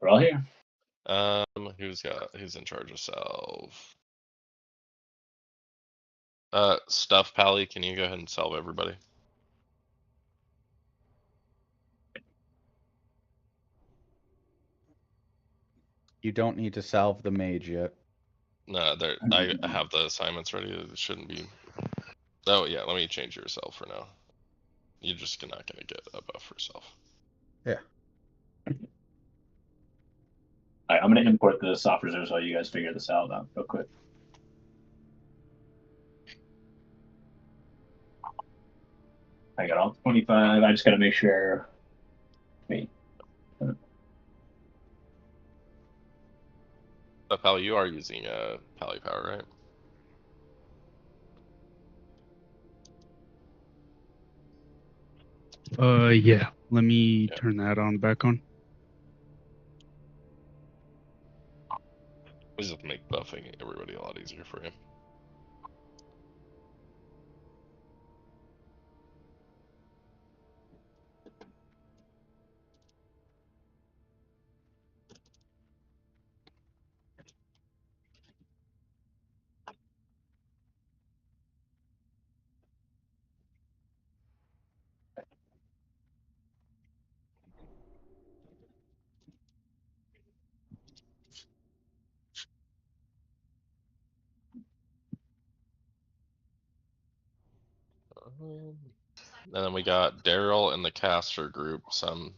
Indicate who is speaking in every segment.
Speaker 1: We're all here.
Speaker 2: Who's in charge of self? Stuff Pally, can you go ahead and salve everybody?
Speaker 3: You don't need to salve the mage yet.
Speaker 2: No, I have the assignments ready. It shouldn't be. Oh yeah, let me change yourself for now. You're just not gonna get a buff for yourself.
Speaker 3: Yeah.
Speaker 1: Alright, I'm gonna import the soft reserves while you guys figure this out real quick. I got all 25. I just gotta make sure. Wait.
Speaker 2: Pally, you are using Pally power, right?
Speaker 4: Yeah. Let me turn that on back on.
Speaker 2: We just have to make buffing everybody a lot easier for you. And then we got Daryl in the caster group. Some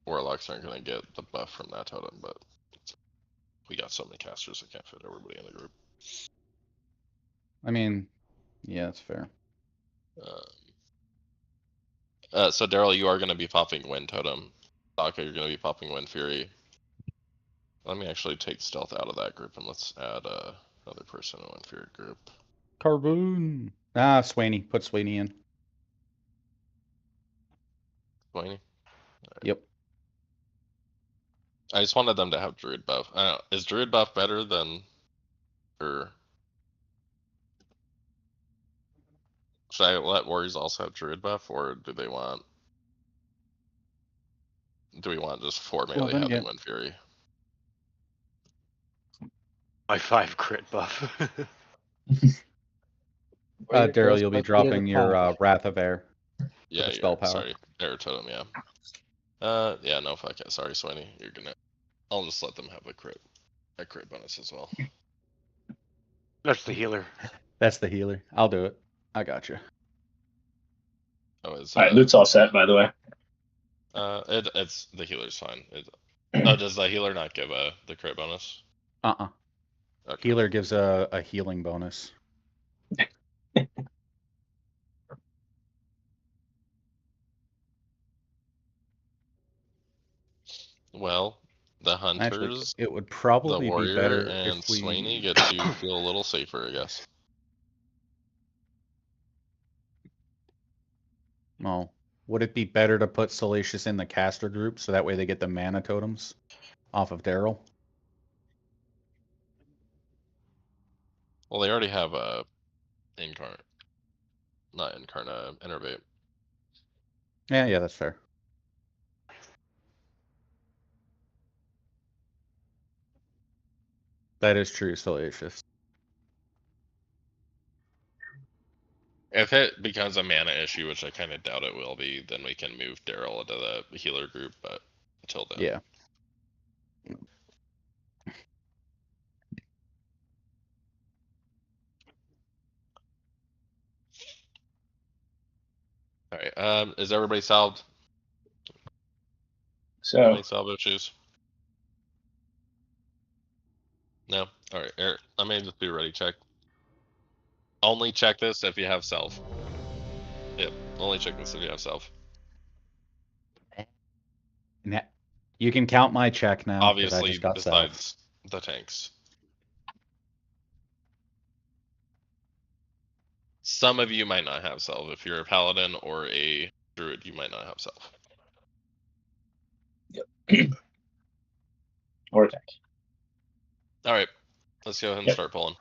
Speaker 2: warlocks aren't gonna get the buff from that totem, but we got so many casters, I can't fit everybody in the group.
Speaker 3: I mean, yeah, that's fair.
Speaker 2: So Daryl, you are gonna be popping Wind Totem. Sokka, you're gonna be popping Wind Fury. Let me actually take Stealth out of that group and let's add another person in Wind Fury group.
Speaker 3: Carboon. Ah, Swaney. Put Swaney in.
Speaker 2: Swaney? Right.
Speaker 3: Yep.
Speaker 2: I just wanted them to have Druid buff. Is Druid buff better than, or should I let Warriors also have Druid buff, or do they want? Do we want just 4 melee having Wind Fury?
Speaker 5: My 5 crit buff.
Speaker 3: Daryl, you'll be dropping your Wrath of Air.
Speaker 2: Yeah,
Speaker 3: spell power.
Speaker 2: Sorry, Air Totem, yeah. Yeah, no, fuck it. Sorry, Swaney. You're gonna. I'll just let them have a crit bonus as well.
Speaker 5: That's the healer.
Speaker 3: That's the healer. I'll do it. I got you.
Speaker 2: Oh, is
Speaker 1: Alright, loot's all set, by the way.
Speaker 2: It's the healer's fine. Does the healer not give the crit bonus?
Speaker 3: Okay. Healer gives a healing bonus.
Speaker 2: Well, the hunters,
Speaker 3: actually, it would probably
Speaker 2: the warrior,
Speaker 3: be better
Speaker 2: and
Speaker 3: if we...
Speaker 2: Swaney get to feel a little safer, I guess.
Speaker 3: Oh, would it be better to put Salacious in the caster group so that way they get the mana totems off of Daryl?
Speaker 2: Well, they already have Innervate.
Speaker 3: Yeah, that's fair. That is true, Salacious.
Speaker 2: If it becomes a mana issue, which I kind of doubt it will be, then we can move Daryl into the healer group, but until then.
Speaker 3: Yeah.
Speaker 2: Alright, is everybody salved?
Speaker 1: So,
Speaker 2: any salve issues? No? Alright, Eric, I may just be ready check. Only check this if you have self. Yep, only check this if you have self.
Speaker 3: You can count my check now.
Speaker 2: Obviously, besides the tanks. Some of you might not have self. If you're a paladin or a druid, you might not have self.
Speaker 1: Yep. Or tank.
Speaker 2: Alright, let's go ahead and start pulling.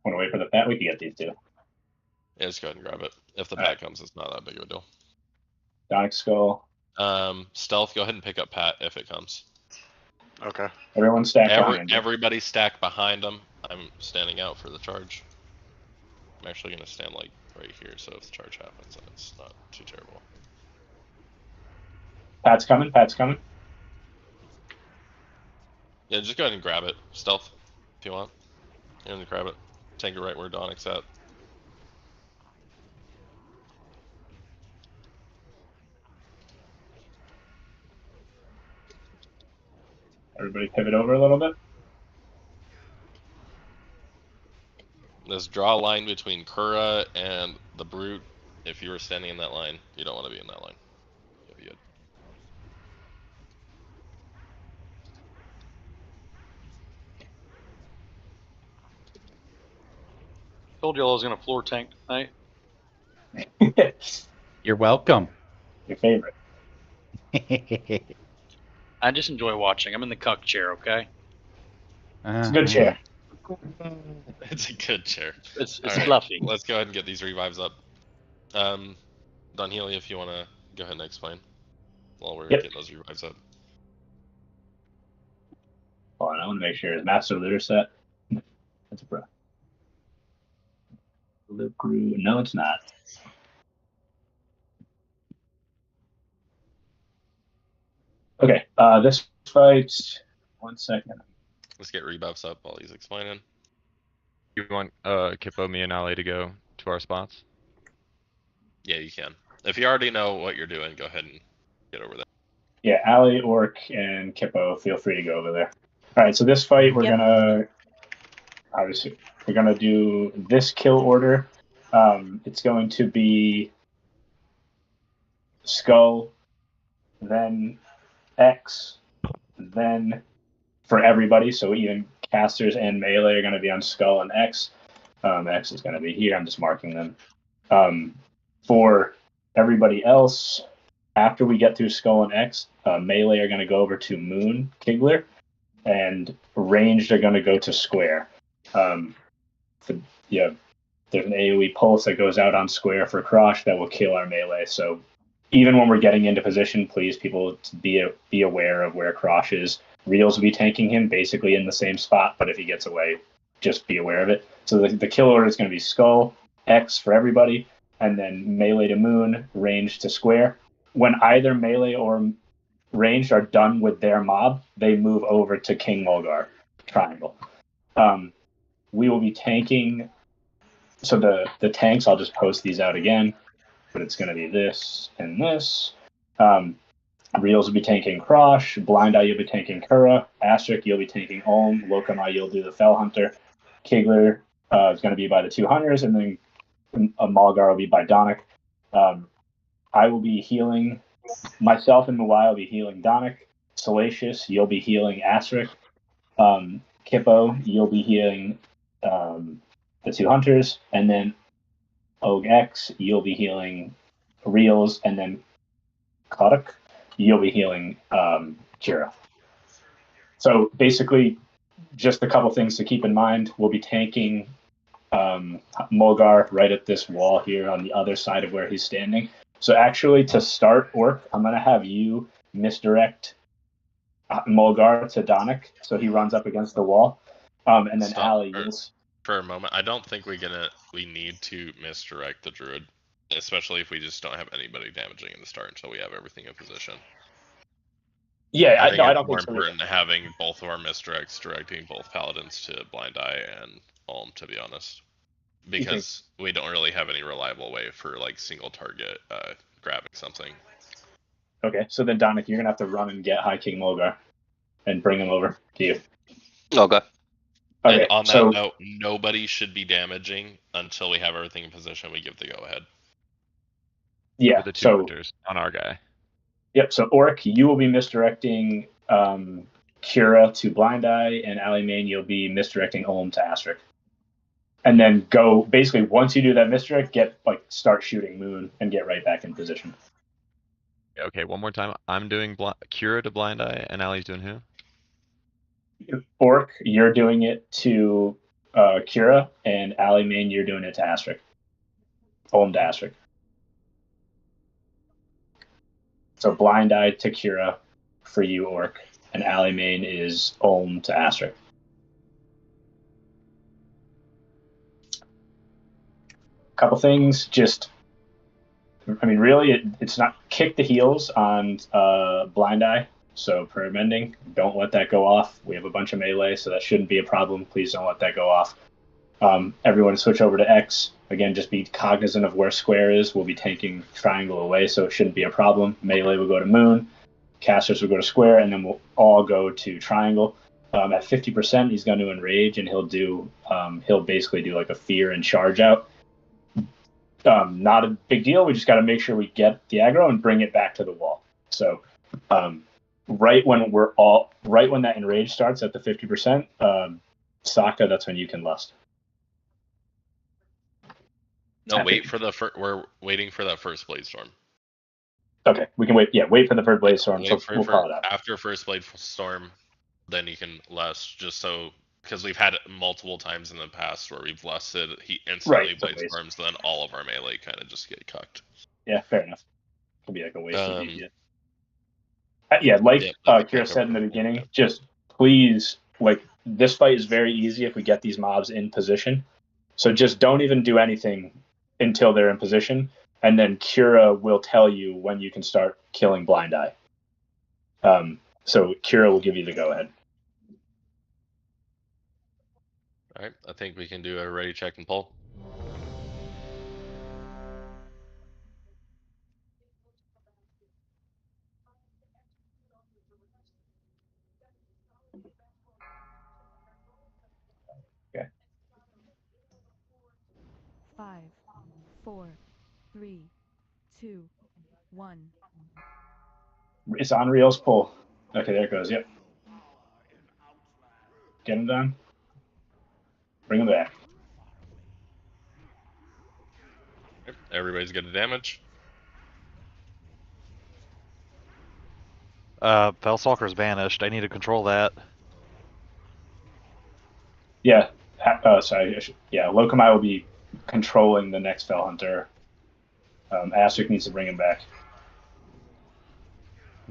Speaker 1: Want to wait for the pat? We can get these two.
Speaker 2: Yeah, just go ahead and grab it. If the pat comes, it's not that big of a deal.
Speaker 1: Donic Skull.
Speaker 2: Stealth, go ahead and pick up Pat if it comes.
Speaker 5: Okay.
Speaker 1: Everyone stack behind him.
Speaker 2: Everybody stack behind him. I'm standing out for the charge. I'm actually going to stand like right here, so if the charge happens, then it's not too terrible.
Speaker 1: Pat's coming. Pat's coming.
Speaker 2: Yeah, just go ahead and grab it. Stealth, if you want. And grab it. Take it right where Donic's at.
Speaker 1: Everybody pivot over a little bit.
Speaker 2: Let's draw a line between Kura and the Brute. If you were standing in that line, you don't want to be in that line. You'll be good.
Speaker 6: Told y'all I was gonna floor tank tonight.
Speaker 3: You're welcome.
Speaker 1: Your favorite.
Speaker 6: I just enjoy watching. I'm in the cuck chair, okay?
Speaker 1: It's a good chair.
Speaker 2: It's a good chair.
Speaker 6: It's
Speaker 2: Alright,
Speaker 6: fluffy.
Speaker 2: Let's go ahead and get these revives up. Don Healy, if you want to go ahead and explain while we're getting those revives up.
Speaker 1: Hold on, I want to make sure his Master Looter set. That's a bro. No, it's not. Okay, this fight. 1 second.
Speaker 2: Let's get rebuffs up while he's explaining.
Speaker 7: You want Kippo, me, and Ali to go to our spots?
Speaker 2: Yeah, you can. If you already know what you're doing, go ahead and get over there.
Speaker 1: Yeah, Ali, Orc, and Kippo, feel free to go over there. All right, so this fight, we're gonna obviously we're gonna do this kill order. It's going to be Skull, then X, then for everybody. So even casters and melee are going to be on Skull and X. X is going to be here. I'm just marking them. For everybody else, after we get through Skull and X, melee are going to go over to Moon Kigler, and ranged are going to go to Square. There's an AoE pulse that goes out on Square for Krosh that will kill our melee. So even when we're getting into position, please, people, be aware of where Krosh is. Reels will be tanking him basically in the same spot, but if he gets away, just be aware of it. So the kill order is going to be Skull, X for everybody, and then melee to Moon, range to Square. When either melee or ranged are done with their mob, they move over to King Mulgar triangle. We will be tanking. So the tanks, I'll just post these out again, but it's going to be this and this. Reels will be tanking Krosh, Blind Eye you'll be tanking Kura, Asterisk you'll be tanking Olm, Lokamai you'll do the Fell Hunter, Kigler is going to be by the 2 hunters, and then Mulgar will be by Donic. I will be healing myself, and Mawai will be healing Donic. Salacious, you'll be healing Asterisk. Kippo, you'll be healing the 2 hunters, and then Og X, you'll be healing Reels, and then Kodak, you'll be healing Kira. So basically, just a couple things to keep in mind. We'll be tanking Mulgar right at this wall here on the other side of where he's standing. So actually, to start, Orc, I'm going to have you misdirect Mulgar to Donic, so he runs up against the wall. And then Ali,
Speaker 2: for a moment, I don't think we need to misdirect the Druid, especially if we just don't have anybody damaging in the start until we have everything in position.
Speaker 1: Yeah,
Speaker 2: I don't
Speaker 1: think
Speaker 2: more
Speaker 1: so.
Speaker 2: important having both of our misdirects directing both Paladins to Blind Eye and Olm, to be honest, because we don't really have any reliable way for like single target grabbing something.
Speaker 1: Okay, so then Donic, you're gonna have to run and get High King Mulgar and bring him over to you.
Speaker 5: Okay.
Speaker 2: And on that note, nobody should be damaging until we have everything in position. We give the go ahead.
Speaker 1: Yeah.
Speaker 7: For the 2 hunters on our guy.
Speaker 1: Yep. So Orc, you will be misdirecting Kira to Blind Eye, and Ali Main, you'll be misdirecting Olm to Asterisk. And then go basically once you do that misdirect, start shooting Moon and get right back in position.
Speaker 7: Okay, one more time. I'm doing Kira to Blind Eye, and Ali's doing who?
Speaker 1: Orc, you're doing it to Kira, and Ali Main, you're doing it to Asterisk. Olm to Asterisk. So Blind Eye to Kira for you, Orc, and ally main is Ulm to Astric. Couple things, really, it's not kick the heels on Blind Eye, so prayer mending, don't let that go off. We have a bunch of melee, so that shouldn't be a problem. Please don't let that go off. Everyone switch over to X. Again, just be cognizant of where square is. We'll be tanking triangle away, so it shouldn't be a problem. Melee will go to moon, casters will go to square, and then we'll all go to triangle. At 50%, he's going to enrage, and he'll basically do like a fear and charge out. Not a big deal. We just got to make sure we get the aggro and bring it back to the wall. So, right when that enrage starts at the 50%, Sokka, that's when you can lust.
Speaker 2: No, wait for we're waiting for that first blade storm.
Speaker 1: Okay, we can wait. Yeah, wait for the first blade storm. So we'll call it out.
Speaker 2: After first blade storm, then you can lust. Just so, because we've had it multiple times in the past where we've lusted, he instantly blade storms, then all of our melee kind of just get cucked.
Speaker 1: Yeah, fair enough. Could be like a waste of DPS. Kira said in the beginning, just please, this fight is very easy if we get these mobs in position. So just don't even do anything until they're in position, and then Kira will tell you when you can start killing Blind Eye. So Kira will give you the go-ahead.
Speaker 2: All right, I think we can do a ready, check, and pull.
Speaker 1: Okay.
Speaker 8: 5, 4, 3, 2, 1.
Speaker 1: It's on Reels pull. Okay, there it goes. Yep. Get him done. Bring him back.
Speaker 2: Everybody's getting damage.
Speaker 9: Fellstalker's banished. I need to control that.
Speaker 1: Yeah. Lokamai will be controlling the next Fell Hunter. Astric needs to bring him back.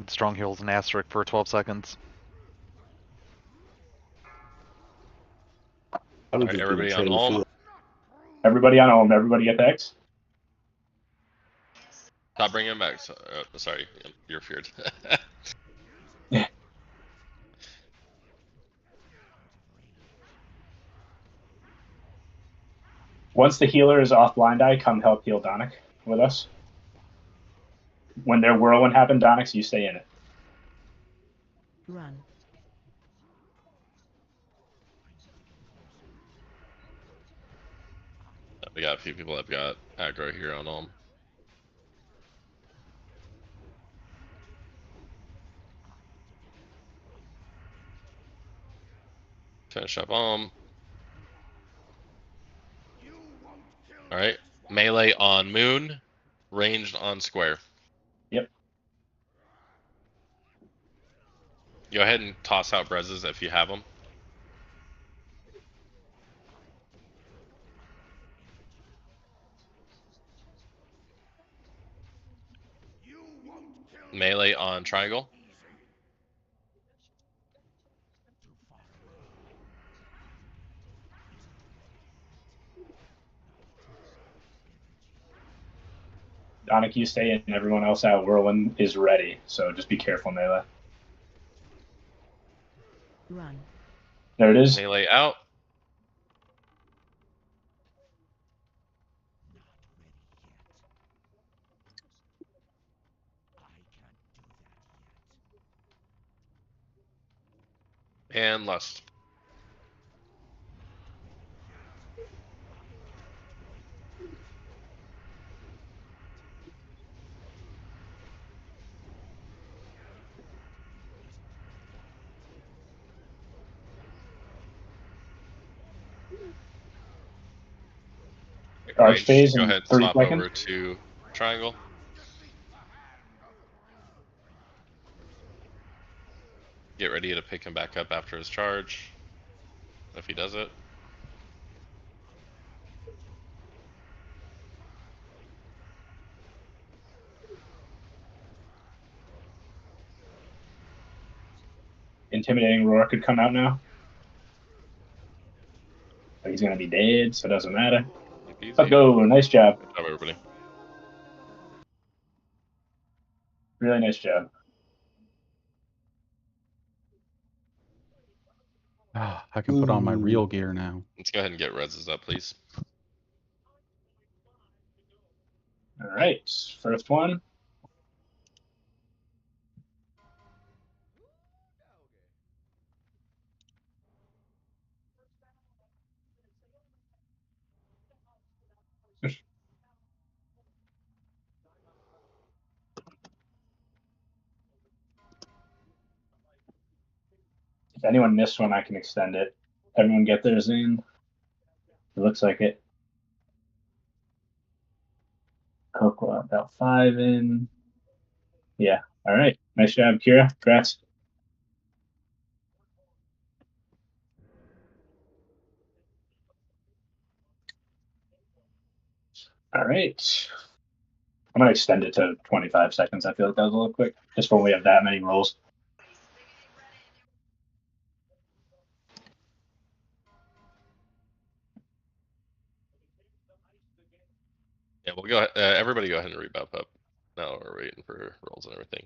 Speaker 9: Strong heals and Astric for 12 seconds.
Speaker 2: Right, everybody on Ulm.
Speaker 1: Everybody on Ulm. Everybody get the X.
Speaker 2: Stop bringing him back. Sorry, you're feared.
Speaker 1: Once the healer is off Blind Eye, come help heal Donic with us. When their whirlwind happened, Donix, you stay in it.
Speaker 8: Run.
Speaker 2: We got a few people that got aggro here on Ulm. Finish up Ulm. Alright. Melee on Moon. Ranged on Square.
Speaker 1: Yep.
Speaker 2: Go ahead and toss out Brezes if you have them. Melee on Triangle.
Speaker 1: Donic, you stay in. Everyone else out. Whirlwind is ready, so just be careful, Melee.
Speaker 8: Run.
Speaker 2: There it is. Melee out. And Lust.
Speaker 1: Arch phase.
Speaker 2: Go ahead, swap over to Triangle. Get ready to pick him back up after his charge, if he does it.
Speaker 1: Intimidating Roar could come out now. But he's going to be dead, so it doesn't matter.
Speaker 2: Easy.
Speaker 1: Let's go. Nice job.
Speaker 2: Good job, everybody.
Speaker 1: Really nice job.
Speaker 3: I can put on my real gear now.
Speaker 2: Let's go ahead and get reses up, please.
Speaker 1: All right. First one. If anyone missed one, I can extend it. Everyone get theirs in? It looks like it. Coco about 5 in. Yeah. All right. Nice job, Kira. Congrats. All right. I'm going to extend it to 25 seconds. I feel like that was a little quick, just when we have that many rolls.
Speaker 2: Yeah, we'll go ahead. Everybody go ahead and rebuff up. Now we're waiting for rolls and everything.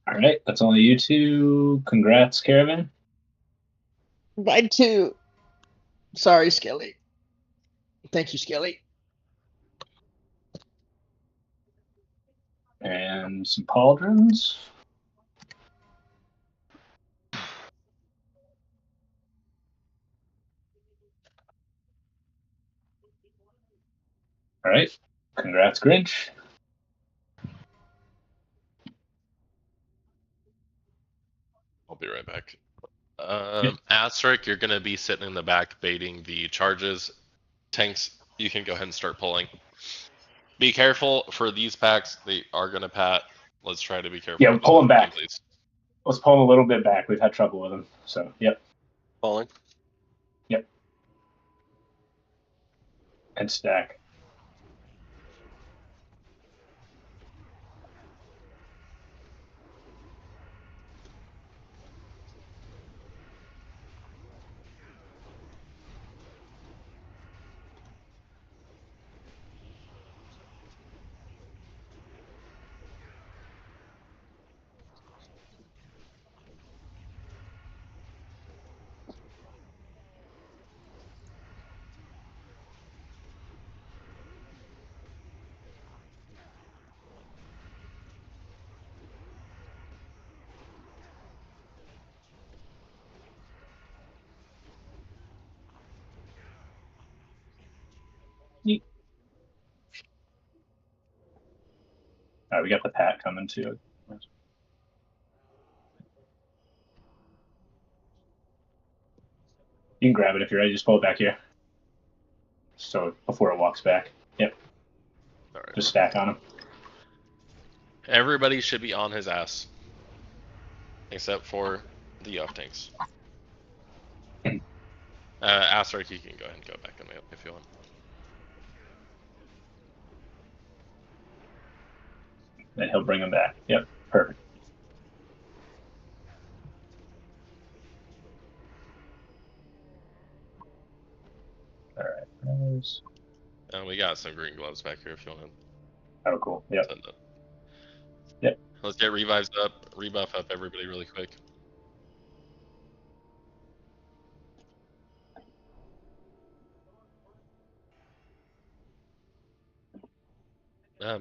Speaker 1: All right. That's only you two. Congrats, Caravan.
Speaker 10: Mine too. Sorry, Skelly. Thank you, Skelly.
Speaker 1: And some pauldrons. All right. Congrats, Grinch.
Speaker 2: I'll be right back. Asterisk, you're going to be sitting in the back baiting the charges. Tanks, you can go ahead and start pulling. Be careful for these packs. They are going to pat. Let's try to be careful.
Speaker 1: Yeah, pull them back.
Speaker 2: Please.
Speaker 1: Let's pull them a little bit back. We've had trouble with them. So, yep.
Speaker 5: Falling.
Speaker 1: Yep. And stack. Yeet. All right, we got the pat coming too. You can grab it if you're ready. Just pull it back here. So before it walks back. Yep.
Speaker 2: All right.
Speaker 1: Just stack on him.
Speaker 2: Everybody should be on his ass. Except for the off tanks. Asterisk, you can go ahead and go back on it if you want.
Speaker 1: Then he'll bring him back. Yep. Perfect. All right.
Speaker 2: We got some green gloves back here if you want.
Speaker 1: Oh, cool. Yep. Yep.
Speaker 2: Let's get revives up, rebuff up everybody really quick.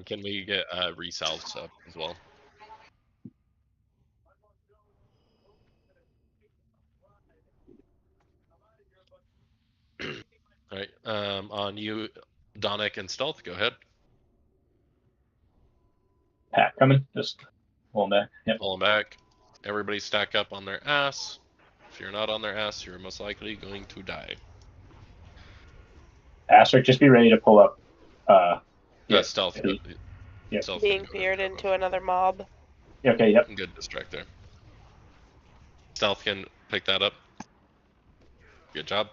Speaker 2: Can we get resalves up as well? All right. On you, Donic and Stealth, go ahead.
Speaker 1: Pat coming. Just pull him back. Yep.
Speaker 2: Pull them back. Everybody stack up on their ass. If you're not on their ass, you're most likely going to die.
Speaker 1: Asterisk, just be ready to pull up.
Speaker 2: Yeah, Stealth.
Speaker 1: Yep.
Speaker 2: Stealth
Speaker 11: Being peered into another mob.
Speaker 1: Okay, yep.
Speaker 2: Good distract there. Stealth can pick that up. Good job.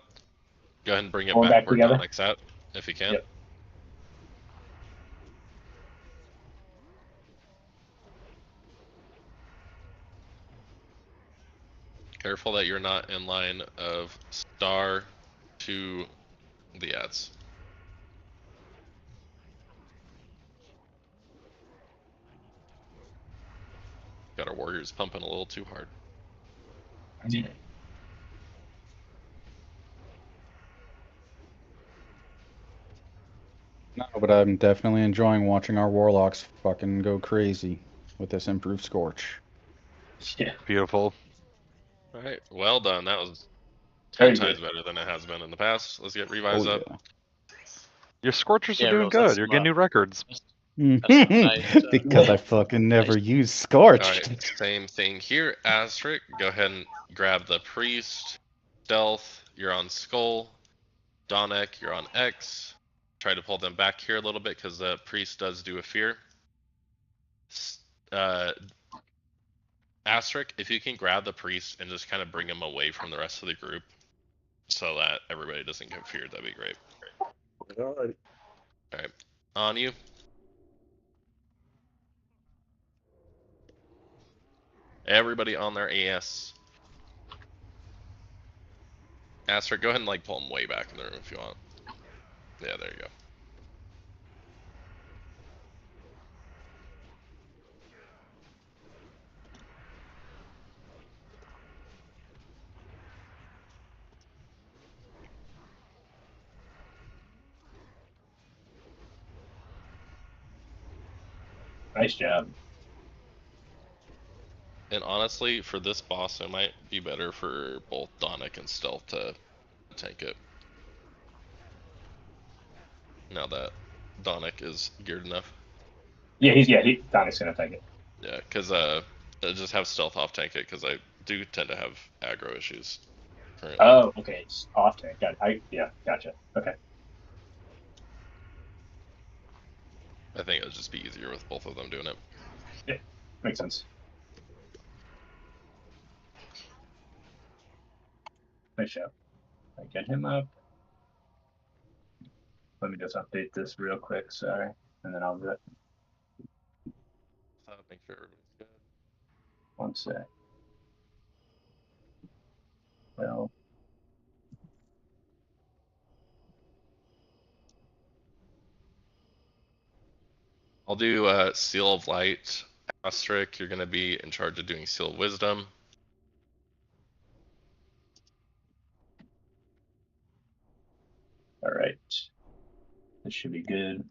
Speaker 2: Go ahead and bring it
Speaker 1: Pull
Speaker 2: back
Speaker 1: back
Speaker 2: where
Speaker 1: together.
Speaker 2: Donic's at, if you can.
Speaker 1: Yep.
Speaker 2: Careful that you're not in line of star to the ads. Got our warriors pumping a little too hard.
Speaker 3: No, but I'm definitely enjoying watching our warlocks fucking go crazy with this improved Scorch.
Speaker 1: Yeah.
Speaker 9: Beautiful.
Speaker 2: Alright, well done. That was
Speaker 1: Very
Speaker 2: 10 times
Speaker 1: good.
Speaker 2: better than it has been in the past. Let's get revised up.
Speaker 3: Yeah.
Speaker 9: Your Scorchers
Speaker 6: Yeah,
Speaker 9: are doing
Speaker 6: Reels, that's
Speaker 9: good. You're
Speaker 6: some,
Speaker 9: getting new records.
Speaker 6: That's some nice,
Speaker 3: Because I fucking never use Scorch.
Speaker 2: Alright, same thing here. Asterisk, go ahead and grab the priest. Stealth, you're on Skull. Donek, you're on X. Try to pull them back here a little bit because the priest does do a fear. Asterisk, if you can grab the priest and just kind of bring him away from the rest of the group so that everybody doesn't get feared, that'd be great. Alright, on you. Everybody on their AS. Asterisk, go ahead and like pull him way back in the room if you want. Yeah, there you go.
Speaker 1: Nice job.
Speaker 2: And honestly, for this boss, it might be better for both Donek and Stealth to tank it. Now that Donek is geared enough.
Speaker 1: Yeah, Donek's gonna take it.
Speaker 2: Yeah, because just have Stealth off tank it, because I do tend to have aggro issues currently.
Speaker 1: Oh, okay. It's off tank. Yeah, gotcha. Okay.
Speaker 2: I think it would just be easier with both of them doing it.
Speaker 1: Yeah, makes sense. Nice job. I get him up. Let me just update this real quick, sorry, and then I'll do it.
Speaker 2: Make sure everybody's good.
Speaker 1: One sec. Well,
Speaker 2: I'll do Seal of Light. Asterisk, you're going to be in charge of doing Seal of Wisdom.
Speaker 1: all right. This should be good.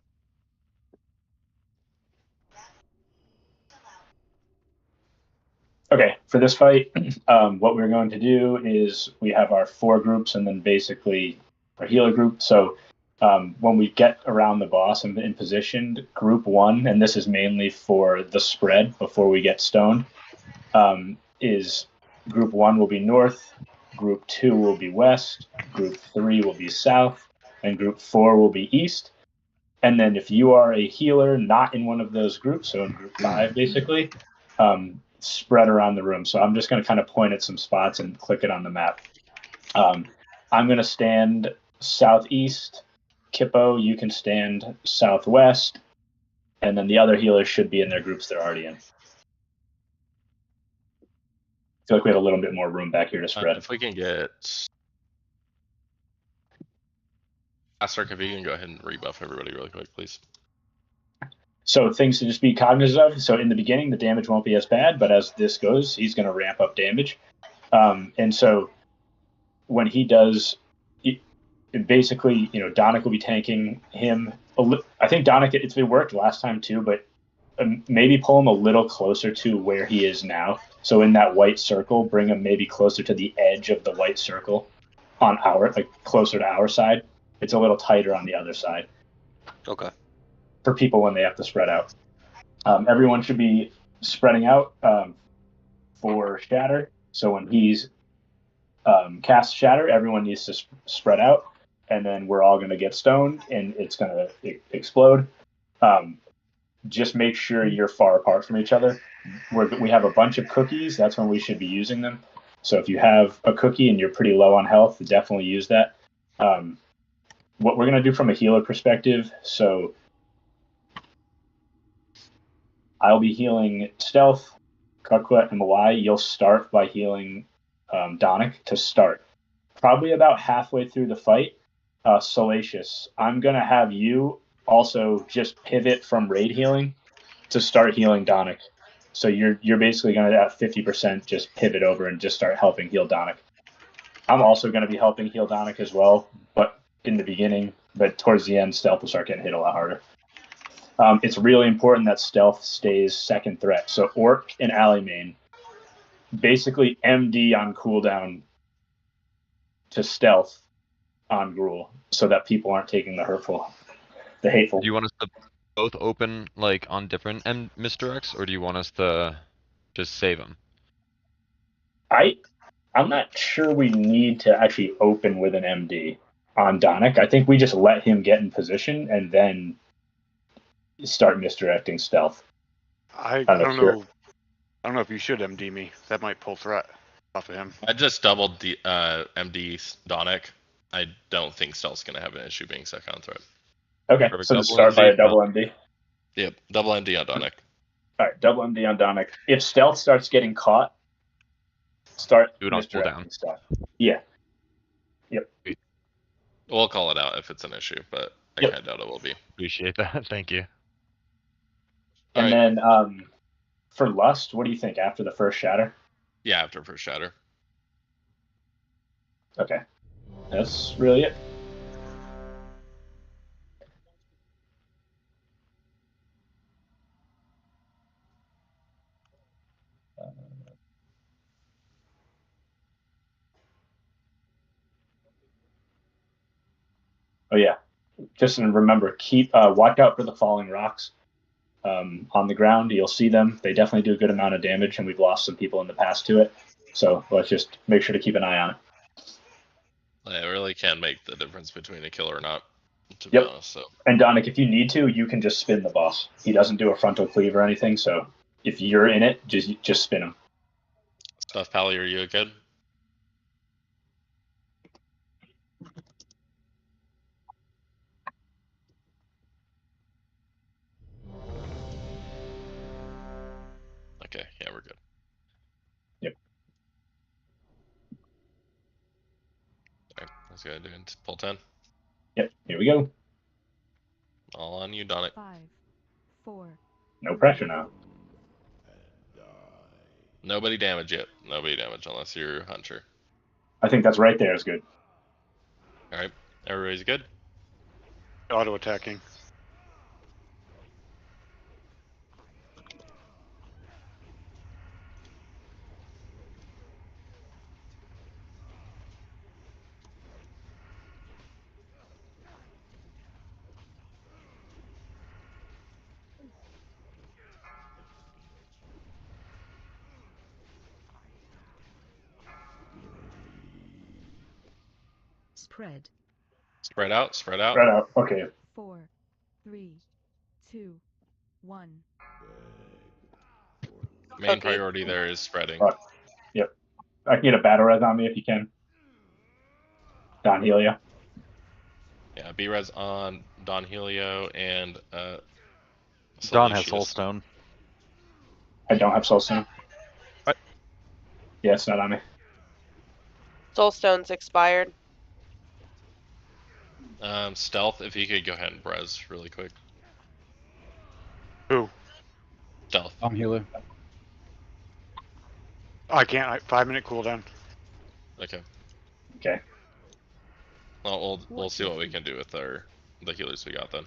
Speaker 1: Okay, for this fight, what we're going to do is we have our 4 groups and then basically our healer group. So when we get around the boss and in position, group 1, and this is mainly for the spread before we get stoned, is group 1 will be north, group 2 will be west, group 3 will be south, and group 4 will be east. And then if you are a healer not in one of those groups, so in group 5 basically, spread around the room. So I'm just going to kind of point at some spots and click it on the map. I'm going to stand southeast. Kippo, you can stand southwest. And then the other healers should be in their groups they're already in. I feel like we have a little bit more room back here to spread.
Speaker 2: If we can get Asterisk, if you can go ahead and rebuff everybody really quick, please.
Speaker 1: So things to just be cognizant of. So in the beginning, the damage won't be as bad, but as this goes, he's going to ramp up damage. And so when he does, basically, Donek will be tanking him. I think Donek, it worked last time too, but maybe pull him a little closer to where he is now. So in that white circle, bring him maybe closer to the edge of the white circle on closer to our side. It's a little tighter on the other side.
Speaker 5: Okay.
Speaker 1: For people when they have to spread out. Everyone should be spreading out for Shatter. So when he's cast Shatter, everyone needs to spread out, and then we're all going to get stoned, and it's going to explode. Just make sure you're far apart from each other. We have a bunch of cookies. That's when we should be using them. So if you have a cookie and you're pretty low on health, definitely use that. What we're going to do from a healer perspective, so I'll be healing Stealth, Kakwa, and Mawai. You'll start by healing Donic to start. Probably about halfway through the fight, Salacious, I'm going to have you also just pivot from raid healing to start healing Donic. So you're basically going to have 50% just pivot over and just start helping heal Donic. I'm also going to be helping heal Donic as well, but in the beginning, but towards the end, Stealth will start getting hit a lot harder. It's really important that Stealth stays second threat. So Orc and Ally main, basically MD on cooldown to Stealth on Gruul, so that people aren't taking the hateful.
Speaker 7: Do you want us to both open like on different misdirects, or do you want us to just save them?
Speaker 1: I'm not sure we need to actually open with an MD on Donic. I think we just let him get in position and then start misdirecting Stealth.
Speaker 5: I don't know. I don't know if you should MD me. That might pull threat off of him.
Speaker 2: I just doubled the MD Donic. I don't think Stealth's gonna have an issue being second on threat.
Speaker 1: Okay,
Speaker 7: Perfect.
Speaker 1: so
Speaker 7: Double
Speaker 1: just start by a double MD.
Speaker 2: Yep, double MD on Donic.
Speaker 1: All right, double MD on Donic. If Stealth starts getting caught, start
Speaker 7: Do it on
Speaker 1: misdirecting
Speaker 7: cooldown.
Speaker 1: stuff. Yeah. Yep.
Speaker 2: We'll call it out if it's an issue, but I
Speaker 1: Yep.
Speaker 2: kind of doubt it will be.
Speaker 7: Appreciate that. Thank you.
Speaker 1: And
Speaker 2: Alright.
Speaker 1: then for Lust, what do you think after the first shatter?
Speaker 2: Yeah, after first shatter.
Speaker 1: Okay. That's really it. Oh yeah. Just remember, keep watch out for the falling rocks on the ground. You'll see them. They definitely do a good amount of damage, and we've lost some people in the past to it. So let's just make sure to keep an eye on it.
Speaker 2: It really can make the difference between a kill or not, to be
Speaker 1: Yep.
Speaker 2: honest. So.
Speaker 1: And Donic, if you need to, you can just spin the boss. He doesn't do a frontal cleave or anything, so if you're in it, just spin him.
Speaker 2: Stuff Pally, are you good? Okay, yeah, we're good.
Speaker 1: Yep.
Speaker 2: Alright, let's go ahead and pull 10.
Speaker 1: Yep, here we go.
Speaker 2: All on you, Donic.
Speaker 8: 5, 4.
Speaker 1: No pressure now.
Speaker 2: Nobody damage yet. Nobody damage unless you're Hunter.
Speaker 1: I think that's right there is good.
Speaker 2: Alright, everybody's good?
Speaker 5: Auto attacking.
Speaker 8: Spread.
Speaker 2: Spread out, spread out.
Speaker 1: Spread out. Okay.
Speaker 8: 4, 3, 2, 1.
Speaker 2: Main
Speaker 11: Okay.
Speaker 2: priority there is spreading.
Speaker 1: Yep. I can get a battle res on me if you can. Don Helio.
Speaker 2: Yeah, B-Res on Don Helio and
Speaker 9: Dawn has
Speaker 2: Salacious.
Speaker 9: Soulstone.
Speaker 1: I don't have Soulstone.
Speaker 9: What?
Speaker 1: Yeah, it's not on me.
Speaker 11: Soulstone's expired.
Speaker 2: Stealth, if you could go ahead and Brez really quick.
Speaker 5: Who?
Speaker 2: Stealth.
Speaker 3: On healer.
Speaker 5: Oh, I can't. 5-minute cooldown.
Speaker 2: Okay.
Speaker 1: Okay.
Speaker 2: Well, we'll see what we can do with the healers we got then.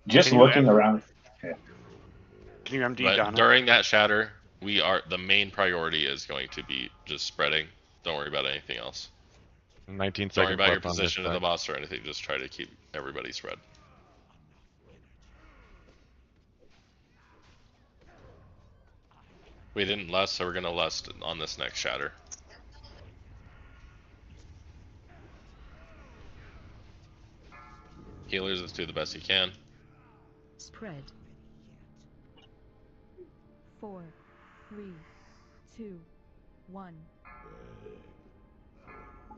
Speaker 1: Just
Speaker 5: Can you
Speaker 1: looking around.
Speaker 5: Can you MD
Speaker 2: But
Speaker 5: Donna?
Speaker 2: during that shatter, the main priority is going to be just spreading. Don't worry about anything else.
Speaker 7: 19
Speaker 2: Don't worry
Speaker 7: seconds
Speaker 2: about your
Speaker 7: left on this
Speaker 2: position of the
Speaker 7: side.
Speaker 2: boss or anything. Just try to keep everybody spread. We didn't lust, so we're gonna lust on this next shatter. Healers, let's do the best you can.
Speaker 8: Spread. 4, 3, 2, 1.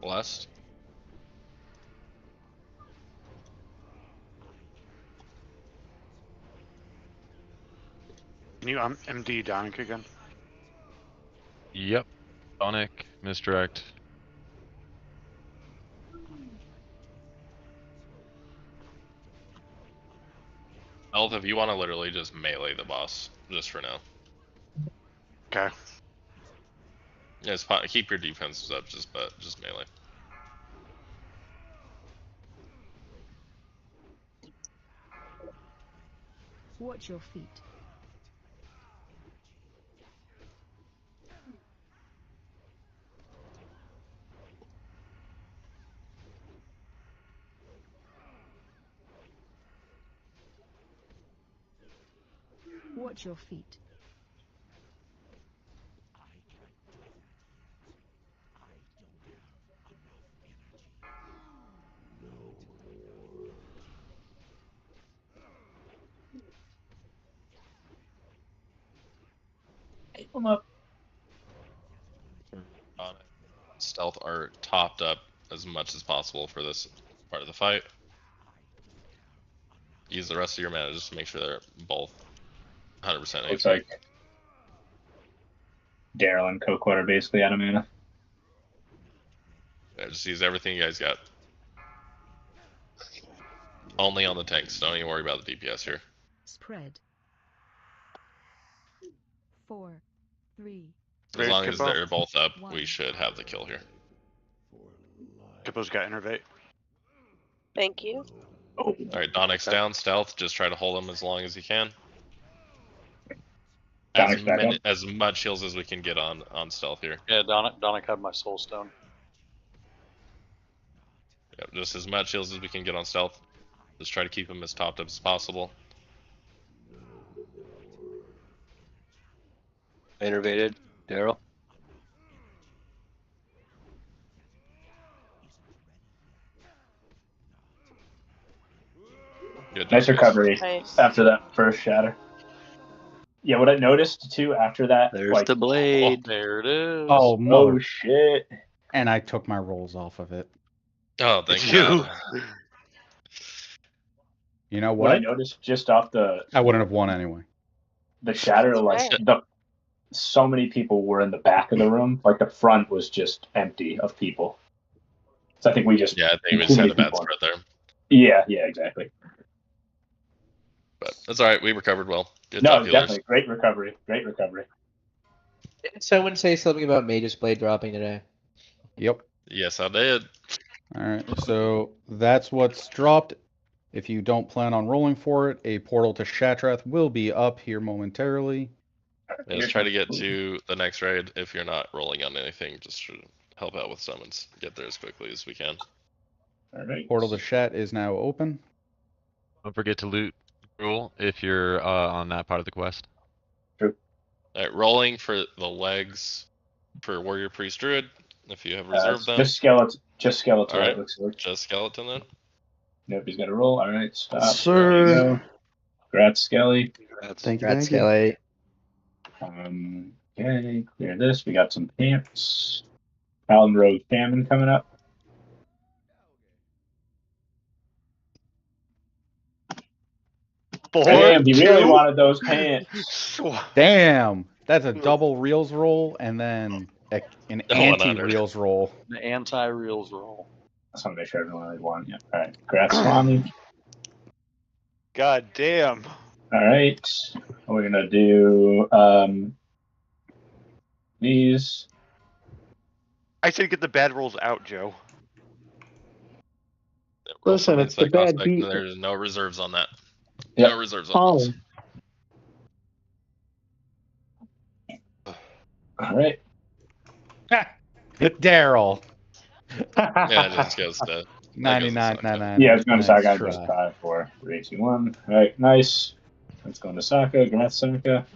Speaker 2: Lust.
Speaker 5: Can you MD Donic again?
Speaker 7: Yep. Sonic, misdirect.
Speaker 2: Elf, if you want to literally just melee the boss, just for now.
Speaker 5: Okay.
Speaker 2: Yeah, keep your defenses up, just melee.
Speaker 8: Watch your feet. Watch your feet.
Speaker 1: Come up.
Speaker 2: On it. Stealth are topped up as much as possible for this part of the fight. Use the rest of your mana just to make sure they're both 100%
Speaker 1: Looks
Speaker 2: AP.
Speaker 1: like Daryl and Coquette are basically out of mana.
Speaker 2: Yeah, just use everything you guys got. Only on the tanks. Don't even worry about the DPS here.
Speaker 8: Spread. 4, 3.
Speaker 2: As long as
Speaker 5: Kippo?
Speaker 2: they're both up, we should have the kill here.
Speaker 5: Kippo's got innervate.
Speaker 11: Thank you.
Speaker 2: Alright, Donix down, stealth. Just try to hold him as long as you can.
Speaker 1: Donix back up.
Speaker 2: As much heals as we can get on stealth here.
Speaker 9: Yeah, Donic had my soul stone.
Speaker 2: Yep, just as much heals as we can get on stealth. Just try to keep him as topped up as possible.
Speaker 6: Innervated. Daryl.
Speaker 2: Good
Speaker 1: Nice
Speaker 2: job, guys.
Speaker 1: recovery
Speaker 11: Nice.
Speaker 1: after that first shatter. Yeah, what I noticed too after that,
Speaker 6: There's
Speaker 1: like,
Speaker 6: the blade.
Speaker 9: There it is.
Speaker 3: Oh, mother.
Speaker 1: oh shit.
Speaker 3: And I took my rolls off of it.
Speaker 2: Oh, thank
Speaker 5: It's
Speaker 2: you.
Speaker 5: you.
Speaker 3: You know
Speaker 1: What I
Speaker 3: what?
Speaker 1: noticed just off the
Speaker 3: I wouldn't have won anyway.
Speaker 1: shatter, like
Speaker 11: Right.
Speaker 1: so many people were in the back of the room. Like the front was just empty of people. So I think we just
Speaker 2: Yeah, I think we just had a bad
Speaker 1: people.
Speaker 2: spread there.
Speaker 1: Yeah, exactly.
Speaker 2: But that's alright, we recovered well. Good
Speaker 1: No,
Speaker 2: job, healers.
Speaker 1: definitely great recovery. Great recovery.
Speaker 10: Did someone say something about Mage's Blade dropping today?
Speaker 3: Yep.
Speaker 2: Yes, I did.
Speaker 3: All right. So that's what's dropped. If you don't plan on rolling for it, a portal to Shatrath will be up here momentarily.
Speaker 2: Yeah, let's try to get to the next raid. If you're not rolling on anything, just to help out with summons. Get there as quickly as we can.
Speaker 1: All right.
Speaker 3: Portal to Shat is now open.
Speaker 7: Don't forget to loot Gruul if you're on that part of the quest.
Speaker 2: Alright, rolling for the legs for Warrior Priest Druid. If you have reserved them.
Speaker 1: Just skeleton. Just skeleton.
Speaker 2: All right.
Speaker 1: It looks like.
Speaker 2: Just skeleton then.
Speaker 1: Nope, he's got to roll. All right, stop.
Speaker 10: Sir.
Speaker 1: There you go. Congrats, Skelly.
Speaker 10: Thank you. Skelly.
Speaker 1: Okay, clear this. We got some pants. Paladin Rogue Famine coming up. Damn, he really wanted those pants.
Speaker 3: Damn. That's a double reels roll and then an anti-reels roll.
Speaker 9: The anti-reels roll.
Speaker 1: I just want to make sure everyone had one. Yeah. All right. Congrats, Swami.
Speaker 5: God damn.
Speaker 1: All right. We're gonna do these.
Speaker 5: I said get the bad rolls out, Joe.
Speaker 10: Listen, it's the bad beat.
Speaker 2: There's no reserves on that.
Speaker 1: Yep.
Speaker 2: No reserves on this.
Speaker 1: All right.
Speaker 3: Daryl.
Speaker 2: Yeah, it just goes to
Speaker 3: 99.99.
Speaker 1: Yeah, I was going to
Speaker 3: Nice
Speaker 1: Saga.
Speaker 3: try.
Speaker 1: Just 5, 4, 3, 2, 1. All right, nice. Let's go into Saka. Congrats, Saka.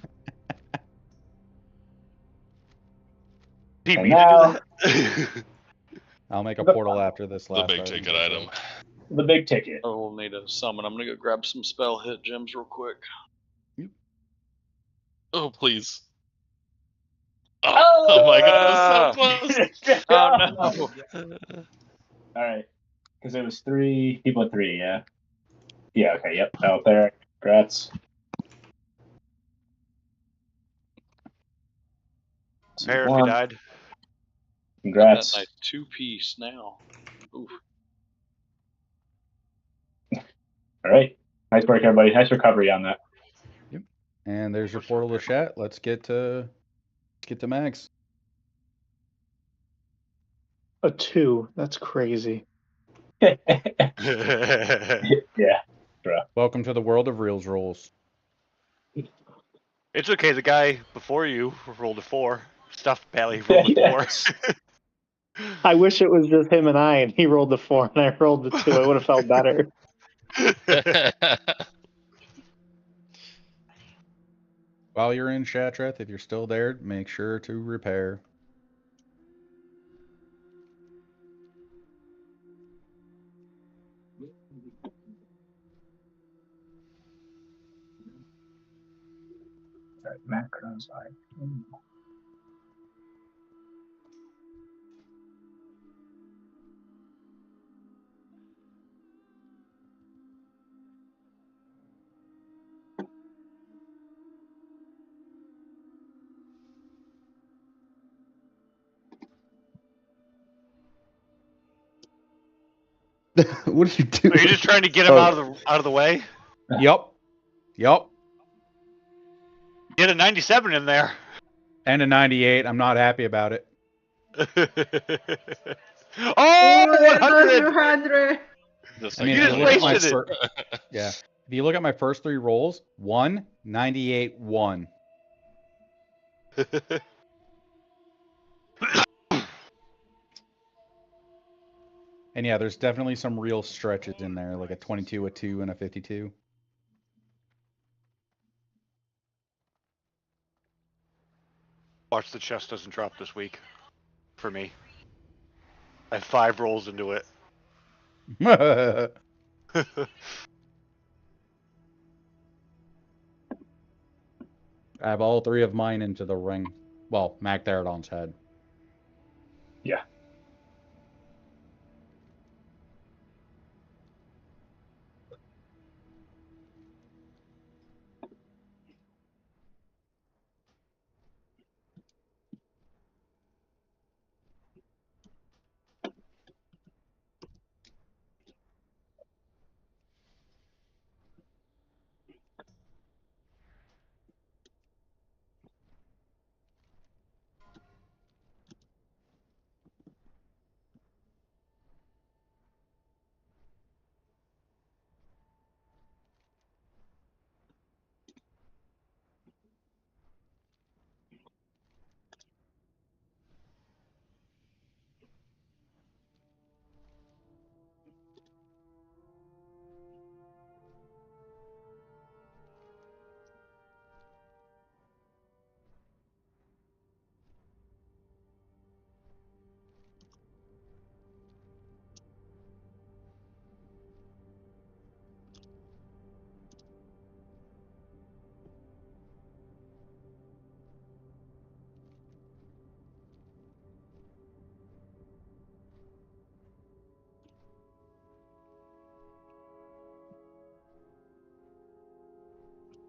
Speaker 5: Did
Speaker 1: And
Speaker 5: we
Speaker 1: now,
Speaker 5: do that?
Speaker 3: I'll make a portal after this
Speaker 2: The
Speaker 3: last
Speaker 2: big ticket item.
Speaker 1: the big ticket.
Speaker 9: Oh, we'll need a summon. I'm gonna go grab some spell hit gems real quick.
Speaker 2: Oh, please. Oh my god, that's so close.
Speaker 9: Oh no!
Speaker 1: All right, because it was 3 people at 3. Yeah. Yeah. Okay. Yep. Out there. Congrats.
Speaker 5: Bear, if you died.
Speaker 1: Congrats.
Speaker 9: That nice 2-piece now. Oof.
Speaker 1: All right. Nice work, everybody. Nice recovery on that.
Speaker 3: Yep. And there's your portal to chat. Let's get to Mags.
Speaker 12: A 2. That's crazy.
Speaker 1: Yeah.
Speaker 3: Welcome to the world of Reels rolls.
Speaker 5: It's okay. The guy before you rolled a 4. Stuffed Pally rolled a 4.
Speaker 12: I wish it was just him and I, and he rolled the 4 and I rolled the 2. I would have felt better.
Speaker 3: While you're in Shatrath, if you're still there, make sure to repair.
Speaker 1: Macros.
Speaker 3: What are you doing?
Speaker 5: Are you just trying to get him out of the way?
Speaker 3: Yep.
Speaker 5: Get a 97 in there.
Speaker 3: And a 98. I'm not happy about it.
Speaker 5: Oh, 100!
Speaker 3: I mean,
Speaker 5: You
Speaker 3: if
Speaker 5: just
Speaker 3: you look at my
Speaker 5: wasted it.
Speaker 3: yeah. If you look at my first 3 rolls, 1, 98, 1. And yeah, there's definitely some real stretches in there, like a 22, a 2, and a 52.
Speaker 5: Watch the chest doesn't drop this week. For me. I have 5 rolls into it.
Speaker 3: I have all 3 of mine into the ring. Well, Mac Therodon's head.
Speaker 1: Yeah.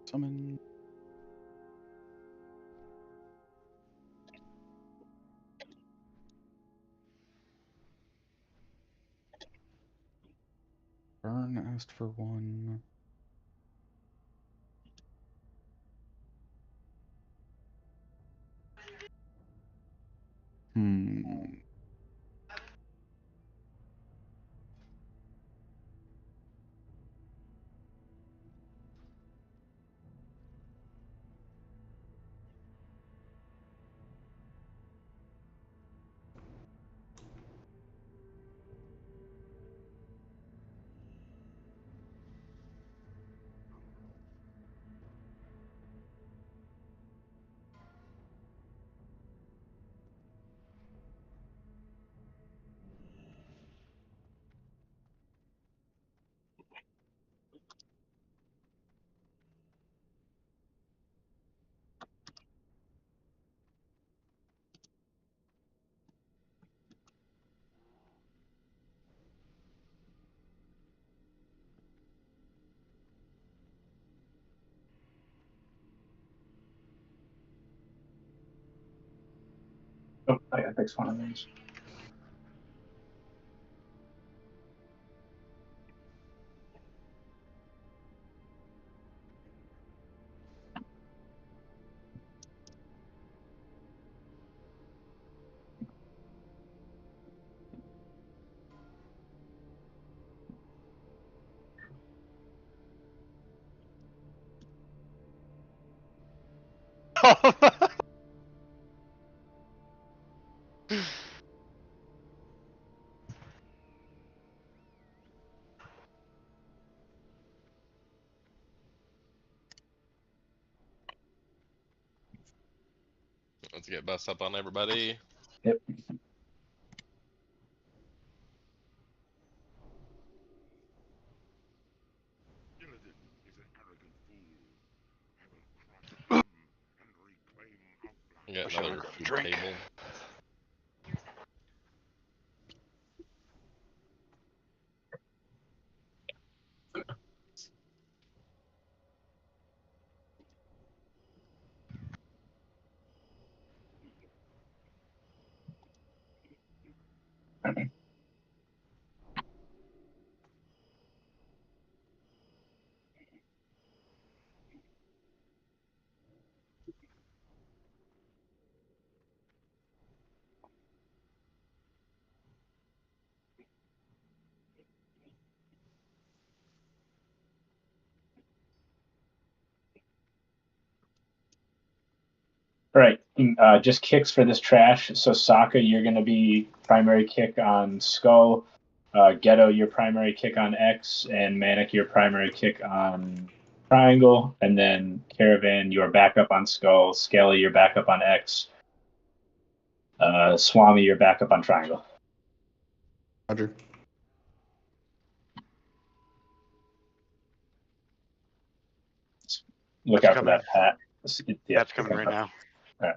Speaker 3: Summon. Burn asked for 1.
Speaker 1: Oh, I gotta fix one of these.
Speaker 2: Let's get bust up on everybody.
Speaker 1: Yep.
Speaker 2: Get
Speaker 5: Wish I
Speaker 2: another
Speaker 5: would've grabbed a
Speaker 2: food
Speaker 5: drink.
Speaker 2: table.
Speaker 1: All right, just kicks for this trash. So Sokka, you're going to be primary kick on Skull. Ghetto, your primary kick on X, and Manic, your primary kick on Triangle, and then Caravan, your backup on Skull. Skelly, your backup on X. Swami, your backup on Triangle.
Speaker 3: Roger.
Speaker 1: Look
Speaker 5: That's
Speaker 1: out for that, Pat. Yeah,
Speaker 5: That's coming right now.
Speaker 1: All right.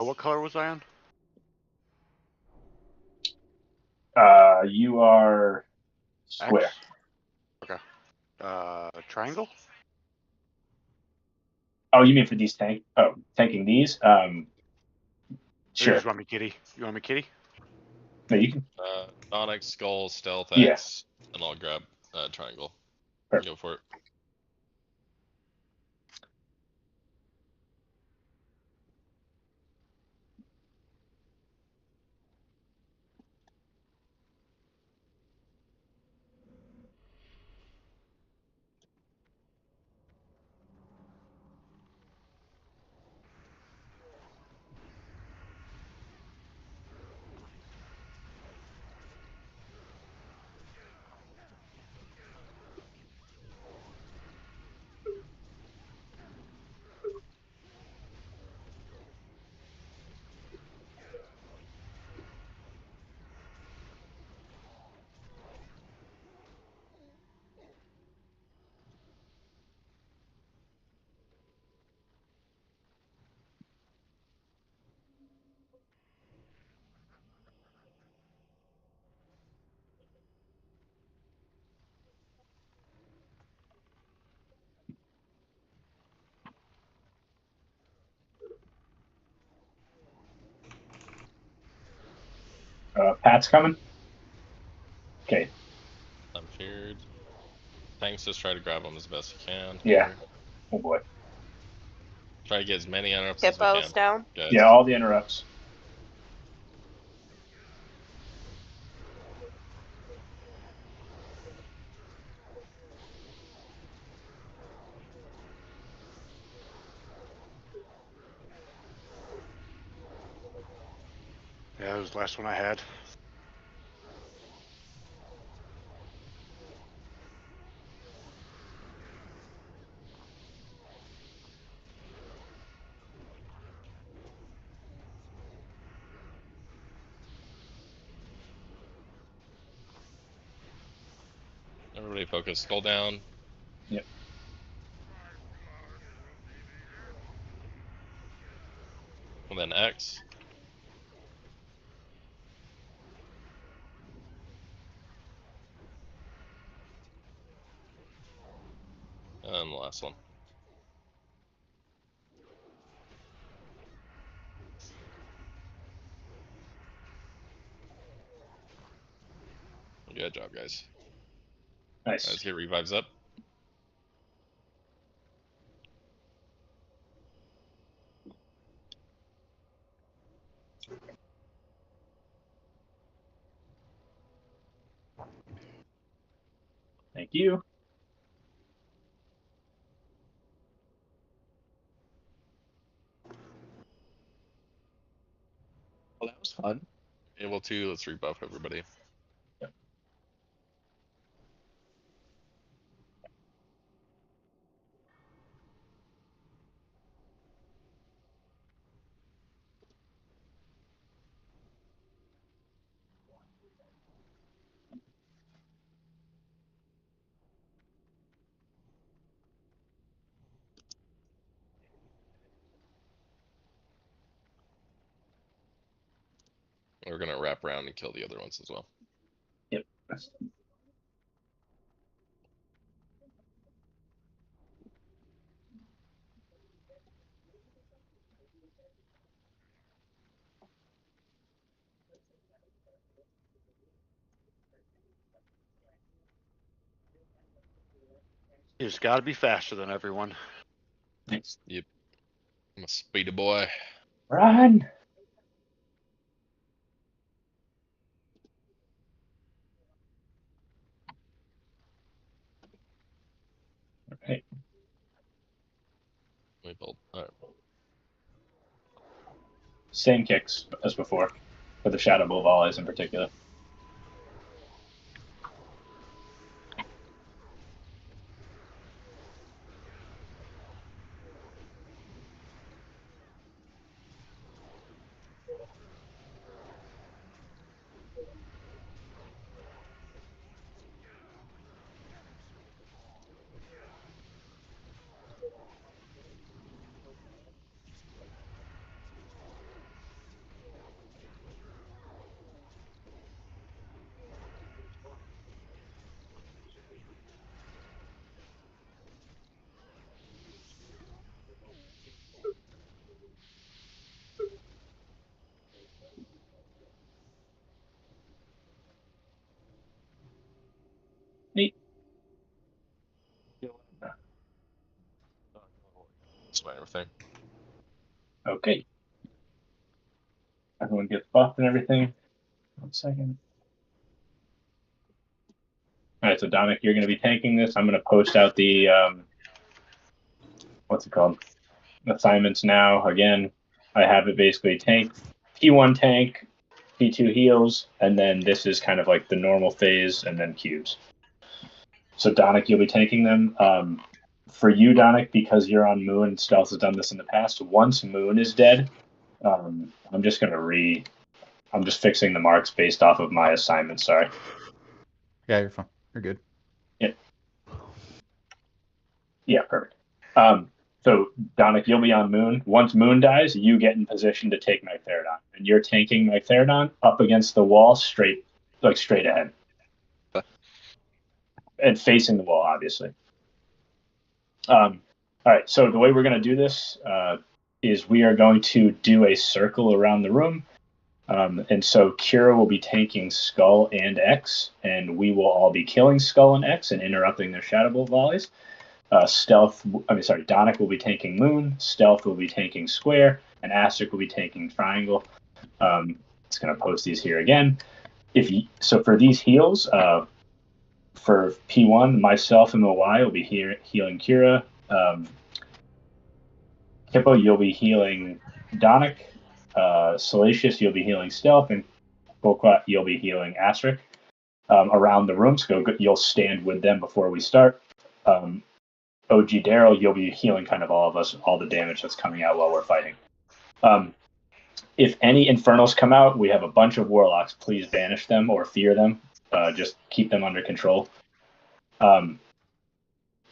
Speaker 5: What color was I on?
Speaker 1: You are square.
Speaker 5: X? Okay. Triangle?
Speaker 1: Oh, you mean for these tanking these?
Speaker 5: Or you
Speaker 1: Sure.
Speaker 5: just want me kitty? You want me kitty?
Speaker 1: No, you can.
Speaker 2: Non-X, Skull, Stealth
Speaker 1: Yeah.
Speaker 2: X, and I'll grab Triangle.
Speaker 1: Perfect.
Speaker 2: Go for it.
Speaker 1: Pat's coming. Okay.
Speaker 2: I'm cheered. Tanks, just try to grab them as best you can.
Speaker 1: Yeah.
Speaker 2: Here.
Speaker 1: Oh boy.
Speaker 2: Try to get as many interrupts as we
Speaker 11: Hippos
Speaker 2: can.
Speaker 11: down.
Speaker 2: Guys.
Speaker 1: Yeah, all the interrupts.
Speaker 5: Yeah, that was the last one I had.
Speaker 2: Everybody focus. Skull down.
Speaker 1: Yep.
Speaker 2: And then X. And the last one. Good job, guys.
Speaker 1: Nice.
Speaker 2: Let's get revives up.
Speaker 1: Thank you.
Speaker 10: Well, that was fun.
Speaker 2: Able to, let's rebuff everybody. We're gonna wrap around and kill the other ones as well.
Speaker 1: Yep.
Speaker 5: You just got to be faster than everyone.
Speaker 1: Thanks.
Speaker 2: Yep. I'm a speedy boy.
Speaker 1: Run! Alright.
Speaker 2: We build. Alright.
Speaker 1: Same kicks as before, for the Shadow Bolt volleys in particular. Neat.
Speaker 2: That's my everything.
Speaker 1: Okay. Everyone gets buffed and everything. 1 second. Alright, so Dominic, you're going to be tanking this. I'm going to post out the, what's it called? Assignments now. Again, I have it basically tank, P1 tank, P2 heals, and then this is kind of like the normal phase, and then cubes. So Donic, you'll be tanking them. For you, Donic, because you're on Moon, and Stealth has done this in the past, once Moon is dead, I'm just going to I'm just fixing the marks based off of my assignment, sorry.
Speaker 3: Yeah, you're fine. You're good.
Speaker 1: Yeah, perfect. So, Donic, you'll be on Moon. Once Moon dies, you get in position to take Mytheridon. And you're tanking Mytheridon up against the wall, straight ahead. And facing the wall, obviously. All right, so the way we're going to do this is we are going to do a circle around the room. And so Kira will be tanking Skull and X, and we will all be killing Skull and X and interrupting their Shadow Bolt volleys. Donic will be tanking Moon, Stealth will be tanking Square, and Asterisk will be tanking Triangle. It's going to post these here again. So for these heals, for P1, myself and Mawai will be healing Kira. Hippo, you'll be healing Donic. Salacious, you'll be healing Stealth, and Boquat, you'll be healing Asterisk. Around the room, so you'll stand with them before we start. OG Daryl, you'll be healing kind of all of us, all the damage that's coming out while we're fighting. If any Infernals come out, we have a bunch of Warlocks. Please banish them or fear them. Just keep them under control. And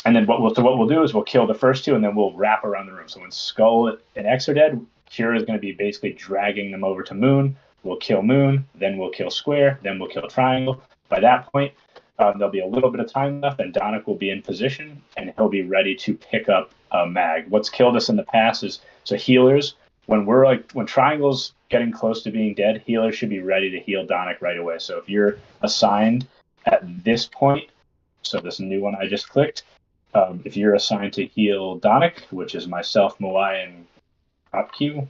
Speaker 1: then what we'll do is we'll kill the first two, and then we'll wrap around the room. So when Skull and X are dead, Cure is going to be basically dragging them over to Moon. We'll kill Moon, then we'll kill Square, then we'll kill Triangle. By that point, there'll be a little bit of time left, and Donick will be in position, and he'll be ready to pick up Mag. What's killed us in the past is healers. When Triangle's getting close to being dead, healers should be ready to heal Donick right away. So if you're assigned at this point, so this new one I just clicked, if you're assigned to heal Donick, which is myself, Moai, and Q,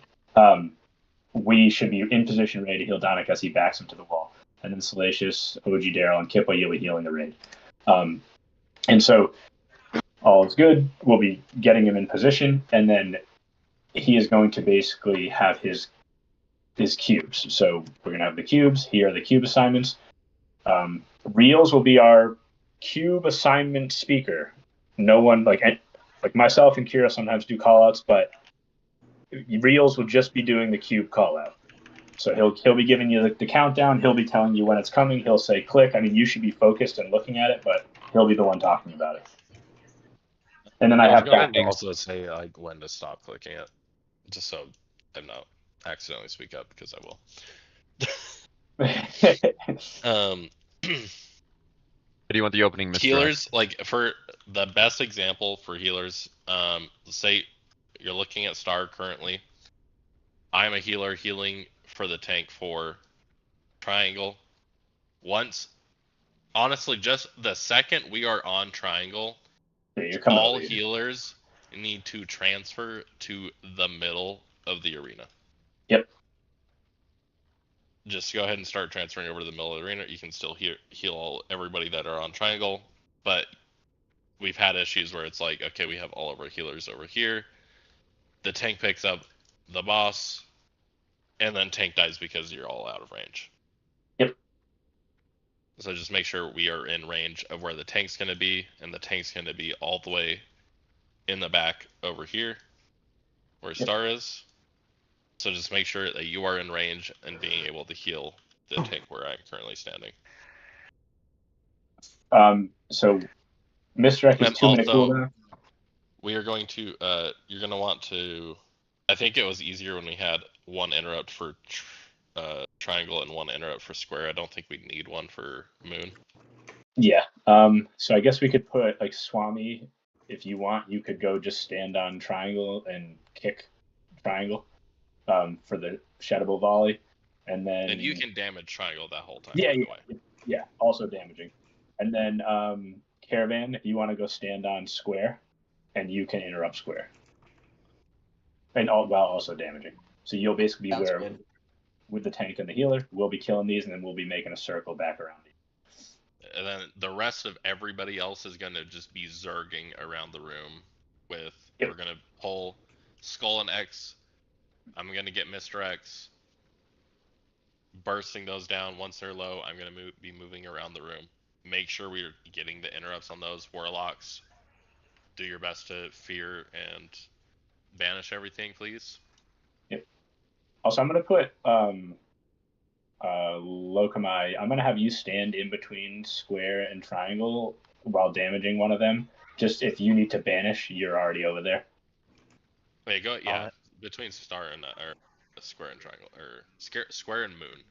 Speaker 1: we should be in position ready to heal Donick as he backs him to the wall. And then Salacious, OG Daryl, and Kippa, you'll be healing the raid. And so all is good. We'll be getting him in position, and then he is going to basically have his cubes. So we're going to have the cubes. Here are the cube assignments. Reels will be our cube assignment speaker. No one, like myself and Kira sometimes do callouts, but Reels will just be doing the cube callout. So he'll be giving you the countdown. He'll be telling you when it's coming. He'll say click. I mean, you should be focused and looking at it, but he'll be the one talking about it. And then I have
Speaker 2: to also say like when to stop clicking it, just so I'm not accidentally speak up, because I will.
Speaker 7: Do you want the opening, Mr.
Speaker 2: Healers, like for the best example for healers, say you're looking at Star currently. I'm a healer healing for the tank for Triangle. Honestly, just the second we are on Triangle, all healers need to transfer to the middle of the arena.
Speaker 1: Yep.
Speaker 2: Just go ahead and start transferring over to the middle of the arena. You can still heal everybody that are on Triangle, but we've had issues where it's like, okay, we have all of our healers over here. The tank picks up the boss, and then tank dies because you're all out of range.
Speaker 1: Yep.
Speaker 2: So just make sure we are in range of where the tank's going to be, and the tank's going to be all the way in the back over here, where Star is. So just make sure that you are in range and being able to heal the tank where I'm currently standing.
Speaker 1: So Misdirect is 2 minute cooldown.
Speaker 2: We are going to, you're going to want to, I think it was easier when we had one interrupt for Triangle and one interrupt for Square. I don't think we need one for Moon.
Speaker 1: Yeah. So I guess we could put like Swami, if you want, you could go just stand on Triangle and kick Triangle for the Shadow Volley. And then...
Speaker 2: And you can damage Triangle that whole time.
Speaker 1: Yeah, also damaging. And then Caravan, if you want to go stand on Square, and you can interrupt Square. And while also damaging. So you'll basically be with the tank and the healer, we'll be killing these, and then we'll be making a circle back around you.
Speaker 2: And then the rest of everybody else is going to just be zerging around the room with, we're going to pull Skull and X. I'm going to get Mr. X, bursting those down. Once they're low, I'm going to be moving around the room. Make sure we're getting the interrupts on those Warlocks. Do your best to fear and banish everything, please.
Speaker 1: Yep. Also, I'm going to put Lokamai. I'm going to have you stand in between Square and Triangle while damaging one of them. Just if you need to banish, you're already over there.
Speaker 2: Wait, go, between Star and or Square and Triangle, or Square and Moon,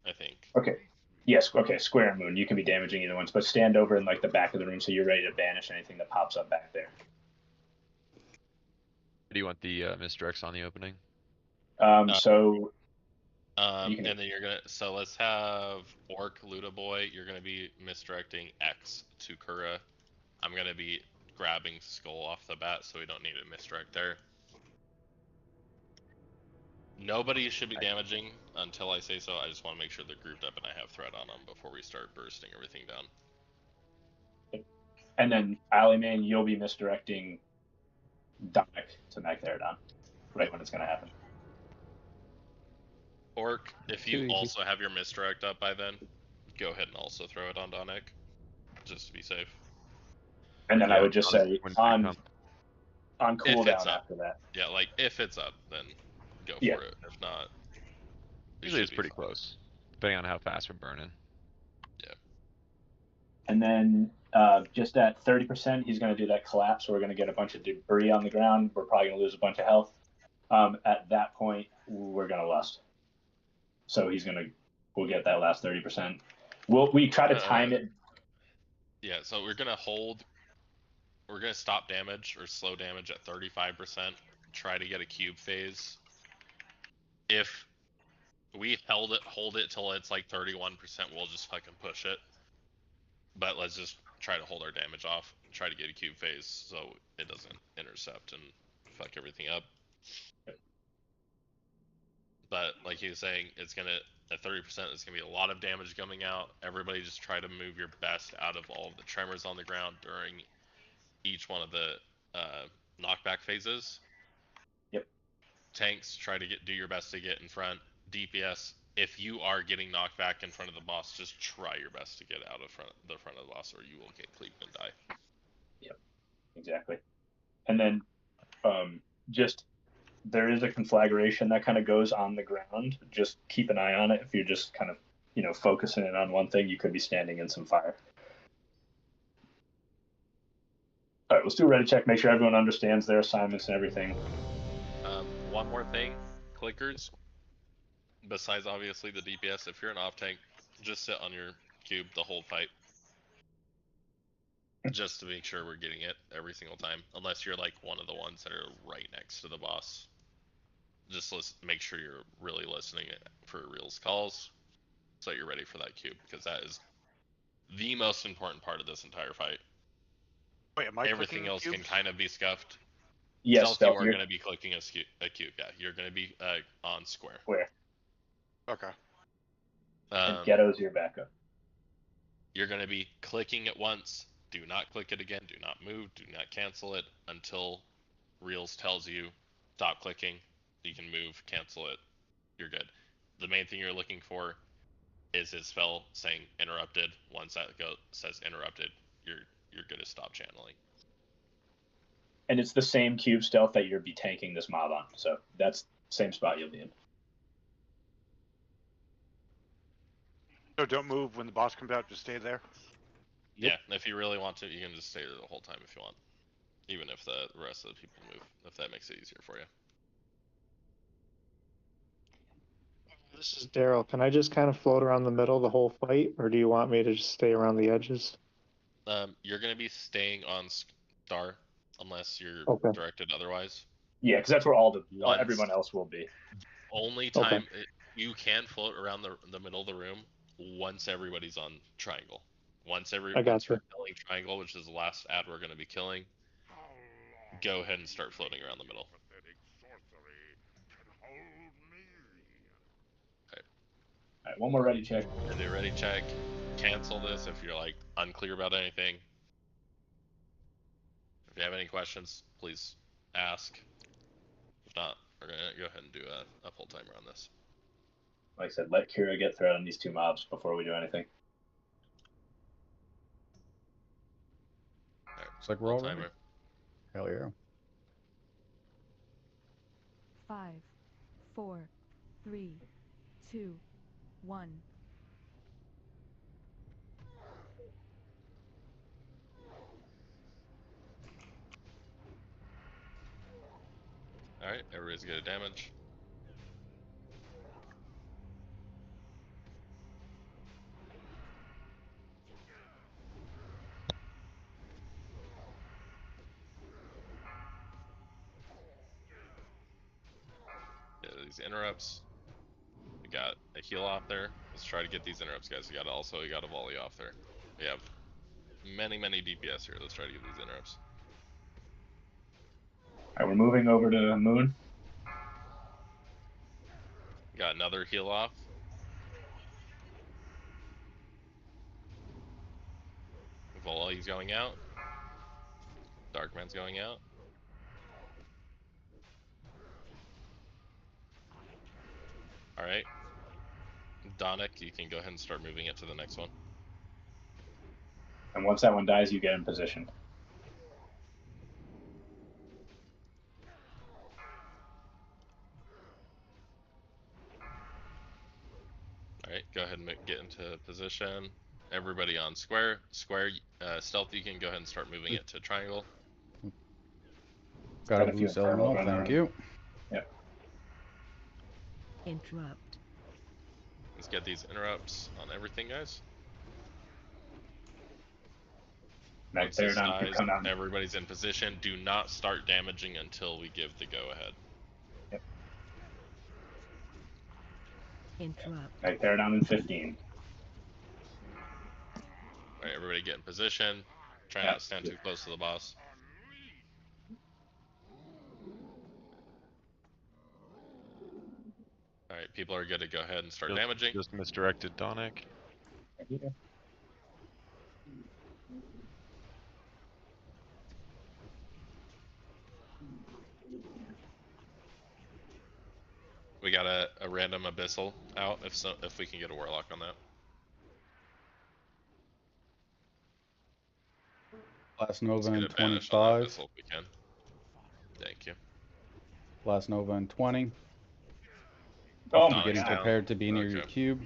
Speaker 2: I think.
Speaker 1: Okay. Yes. Okay. Square and Moon. You can be damaging either ones, but stand over in like the back of the room so you're ready to banish anything that pops up back there.
Speaker 7: Do you want the Mr. X on the opening?
Speaker 2: And then you're gonna. So let's have Orc Luda Boy. You're gonna be misdirecting X to Kura. I'm gonna be grabbing Skull off the bat, so we don't need a misdirect there. Nobody should be damaging until I say so. I just want to make sure they're grouped up and I have threat on them before we start bursting everything down.
Speaker 1: And then Aliman, you'll be misdirecting Donick to Magtheridon, right when it's going to happen.
Speaker 2: Orc, if you also have your misdirect up by then, go ahead and also throw it on Donick, just to be safe.
Speaker 1: And then I would just say on cooldown after that.
Speaker 2: Yeah, like if it's up, then go for it. If not,
Speaker 7: usually it's pretty close, depending on how fast we're burning.
Speaker 2: Yeah.
Speaker 1: And then just at 30%, he's going to do that collapse. So we're going to get a bunch of debris on the ground. We're probably going to lose a bunch of health. At that point, we're going to lust. So we'll get that last 30%. We try to time it.
Speaker 2: Yeah, so we're going to stop damage or slow damage at 35%. Try to get a cube phase. If we hold it till it's like 31%, we'll just fucking push it. But let's just try to hold our damage off. Try to get a cube phase so it doesn't intercept and fuck everything up. But like he was saying, at 30%, it's gonna be a lot of damage coming out. Everybody just try to move your best out of all of the tremors on the ground during each one of the knockback phases.
Speaker 1: Yep.
Speaker 2: Tanks, try to do your best to get in front. DPS, if you are getting knocked back in front of the boss, just try your best to get out of front of the boss, or you will get cleaved and die.
Speaker 1: Yep, exactly. And then just there is a conflagration that kind of goes on the ground. Just keep an eye on it. If you're just kind of focusing in on one thing, you could be standing in some fire. All right, let's do a ready check. Make sure everyone understands their assignments and everything.
Speaker 2: One more thing, clickers. Besides obviously the DPS, if you're an off tank, just sit on your cube the whole fight. Just to make sure we're getting it every single time. Unless you're like one of the ones that are right next to the boss. Just make sure you're really listening for Reel's calls so that you're ready for that cube, because that is the most important part of this entire fight.
Speaker 5: Wait, am I
Speaker 2: Everything else can kind of be scuffed.
Speaker 1: Yes,
Speaker 2: Stealth, you are going to be clicking a cube. Yeah, you're going to be on square.
Speaker 5: Okay.
Speaker 1: And Ghetto's your backup.
Speaker 2: You're going to be clicking it once. Do not click it again. Do not move. Do not cancel it until Reels tells you stop clicking. You can move, cancel it. You're good. The main thing you're looking for is his spell saying interrupted. Once that says interrupted, you're good to stop channeling.
Speaker 1: And it's the same cube stealth that you'll be tanking this mob on. So that's the same spot you'll be in.
Speaker 5: So don't move when the boss comes out, just stay there?
Speaker 2: Yeah, if you really want to, you can just stay there the whole time if you want. Even if the rest of the people move, if that makes it easier for you.
Speaker 12: This is Daryl. Can I just kind of float around the middle the whole fight, or do you want me to just stay around the edges?
Speaker 2: You're going to be staying on Star unless you're directed otherwise.
Speaker 1: Yeah, because that's where everyone else will be.
Speaker 2: Only time you can float around the middle of the room once everybody's on triangle. Once we're killing triangle, which is the last ad we're going to be killing, go ahead and start floating around the middle. Okay.
Speaker 1: All right, one more ready check.
Speaker 2: Ready check. Cancel this if you're like unclear about anything. If you have any questions, please ask. If not, we're gonna go ahead and do a full timer on this.
Speaker 1: Like I said, let Kira get through on these two mobs before we do anything.
Speaker 2: All right,
Speaker 3: looks like we're all ready. Hell yeah.
Speaker 8: 5, 4, 3, 2, 1.
Speaker 2: Alright, everybody's good at damage. Yeah, these interrupts. We got a heal off there. Let's try to get these interrupts, guys. We got a volley off there. We have many DPS here. Let's try to get these interrupts.
Speaker 1: Alright, we're moving over to Moon.
Speaker 2: Got another heal off. Volley's going out. Darkman's going out. Alright. Donic, you can go ahead and start moving it to the next one.
Speaker 1: And once that one dies, you get in position.
Speaker 2: Alright, go ahead and get into position. everybody on square. Square, stealth, you can go ahead and start moving it to triangle.
Speaker 3: Got a boost elemental, thank you.
Speaker 1: Yep.
Speaker 8: Interrupt.
Speaker 2: Let's get these interrupts on everything, guys.
Speaker 1: Mag Paradigm can come down.
Speaker 2: Everybody's in position. Do not start damaging until we give the go-ahead.
Speaker 1: Yep.
Speaker 8: Interrupt.
Speaker 1: Mag Paradigm in 15.
Speaker 2: Alright, everybody get in position. Try not to stand too close to the boss. Alright, people are good to go ahead and start damaging.
Speaker 7: Just misdirected Donic.
Speaker 2: We got a random abyssal out if we can get a warlock on that.
Speaker 3: Blast Nova in
Speaker 2: Get advantage
Speaker 3: 25.
Speaker 2: on that abyssal if we can. Thank you.
Speaker 3: Blast Nova in 20.
Speaker 1: Oh,
Speaker 3: I'm getting prepared to be near your cube.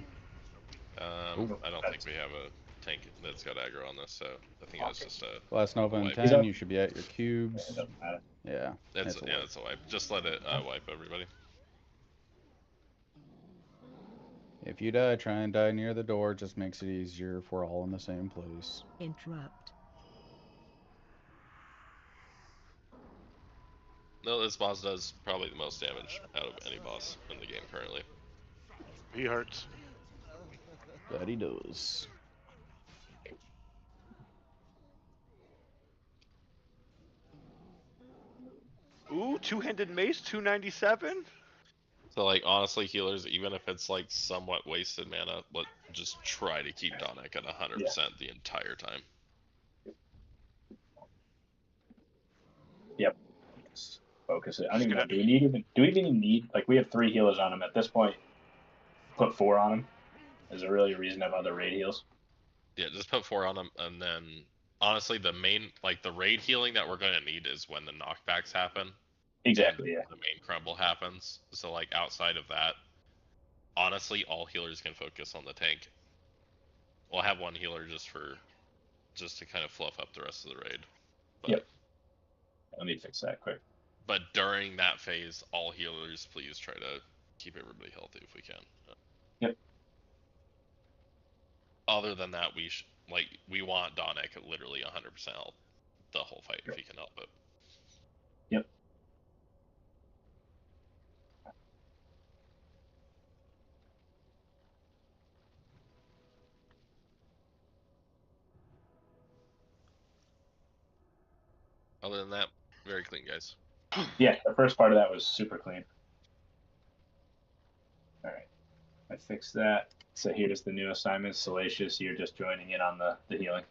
Speaker 2: I don't think we have a tank that's got aggro on this, so I think that's just a
Speaker 3: Blast Nova in
Speaker 2: wipe.
Speaker 3: 10. You should be at your cubes. Yeah.
Speaker 2: It's a wipe. Just let it wipe everybody.
Speaker 3: If you die, try and die near the door. Just makes it easier if we're all in the same place.
Speaker 8: Interrupt.
Speaker 2: No, this boss does probably the most damage out of any boss in the game currently.
Speaker 5: He hurts.
Speaker 3: That he does.
Speaker 5: Ooh, two-handed mace, 297.
Speaker 2: So like honestly, healers, even if it's like somewhat wasted mana, just try to keep Donic at 100% the entire time.
Speaker 1: Yep. Let's focus it. I don't even know. Do we even need like we have 3 healers on him at this point? Put 4 on him. Is there really a reason to have other raid heals?
Speaker 2: Yeah, just put 4 on him, and then honestly, the main the raid healing that we're gonna need is when the knockbacks happen.
Speaker 1: Exactly. Yeah.
Speaker 2: The main crumble happens. So like outside of that, honestly, all healers can focus on the tank. We'll have one healer just to kind of fluff up the rest of the raid. But,
Speaker 1: yep. Let me fix that quick.
Speaker 2: But during that phase, all healers, please try to keep everybody healthy if we can.
Speaker 1: Yep.
Speaker 2: Other than that, we want Donic at literally 100% health the whole fight if he can help it.
Speaker 1: Yep.
Speaker 2: Other than that, very clean, guys.
Speaker 1: Yeah, the first part of that was super clean. All right, I fixed that. So here's the new assignment. Salacious, you're just joining in on the healing.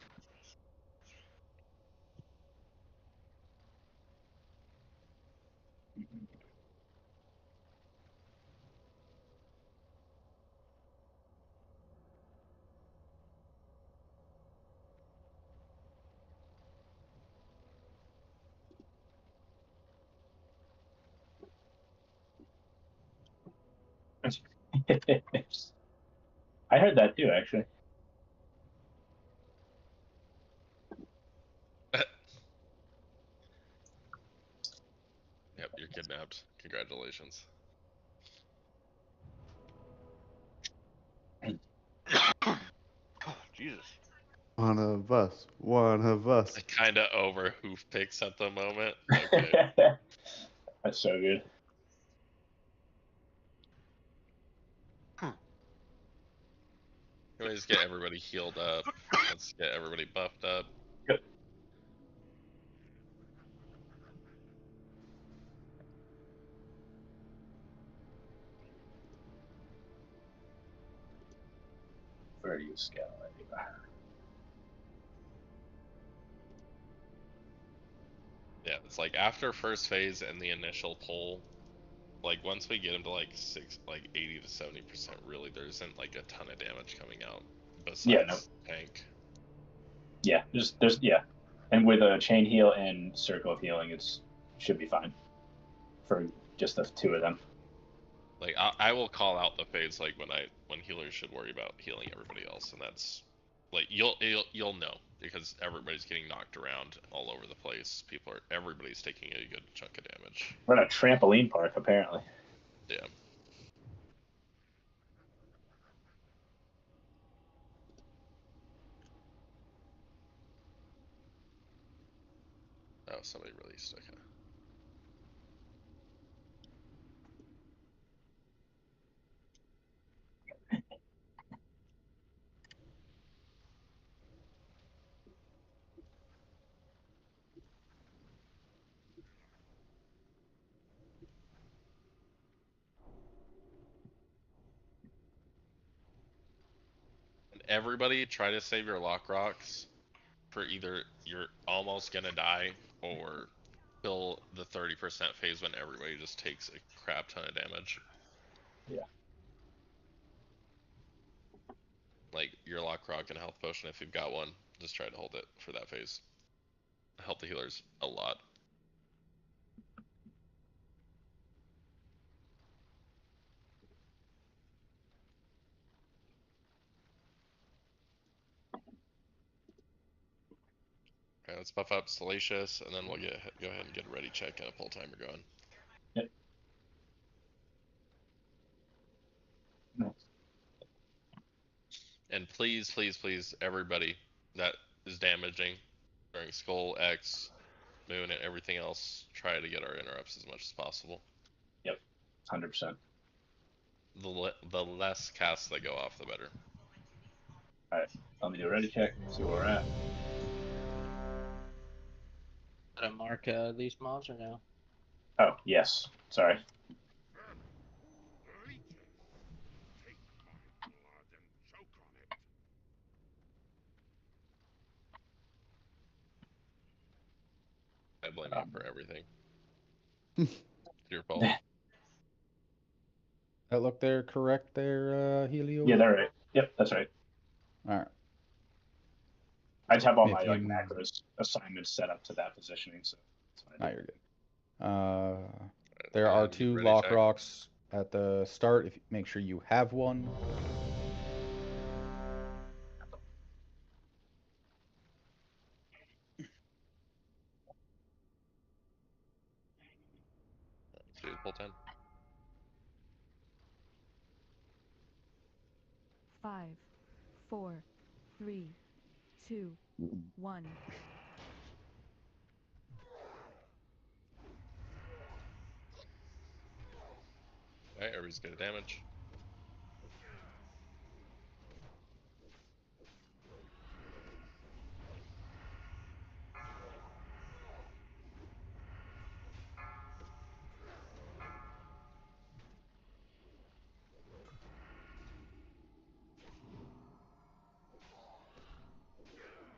Speaker 1: I heard that too, actually.
Speaker 2: Yep, you're kidnapped. Congratulations.
Speaker 5: Oh, Jesus.
Speaker 13: One of us. One of us.
Speaker 2: I kind of over hoof picks at the moment. Okay.
Speaker 1: That's so good.
Speaker 2: Can we just get everybody healed up? Let's get everybody buffed up.
Speaker 1: Yep. Where do you scale it?
Speaker 2: Yeah, it's like after first phase and the initial pull, like once we get them to like 80 to 70%, really there isn't like a ton of damage coming out besides tank.
Speaker 1: Yeah, there's and with a chain heal and circle of healing, should be fine for just the 2 of them.
Speaker 2: Like I will call out the phase like when healers should worry about healing everybody else, and that's Like you'll know because everybody's getting knocked around all over the place. Everybody's taking a good chunk of damage.
Speaker 1: We're at a trampoline park, apparently.
Speaker 2: Yeah. Oh, somebody released. Okay. And everybody try to save your lock rocks for either you're almost gonna die or till the 30% phase when everybody just takes a crap ton of damage.
Speaker 1: Yeah.
Speaker 2: Like your lock rock and health potion, if you've got one, just try to hold it for that phase. Help the healers a lot. Okay, let's buff up Salacious, and then we'll go ahead and get a ready check and a pull timer going.
Speaker 1: Yep.
Speaker 2: And please, please, please, everybody that is damaging during Skull, X, Moon, and everything else, try to get our interrupts as much as possible.
Speaker 1: Yep, 100%.
Speaker 2: The less casts that go off, the better.
Speaker 1: Alright, let me do a ready check, see where we're at.
Speaker 10: Gotta mark these mobs or no?
Speaker 1: Oh, yes. Sorry.
Speaker 2: I blame you for everything. It's your fault.
Speaker 3: That look there correct there, Helio?
Speaker 1: Yeah, they're right. Yep, that's right.
Speaker 3: Alright.
Speaker 1: I just have all
Speaker 3: If
Speaker 1: my
Speaker 3: you-
Speaker 1: like macros assignments set up to that positioning, so that's what I do.
Speaker 3: You're good. There are 2 lock rocks at the start. If make sure you have one.
Speaker 2: Pull 10.
Speaker 8: 5, 4, 3, 2, 1.
Speaker 2: Alright, everybody's good at damage.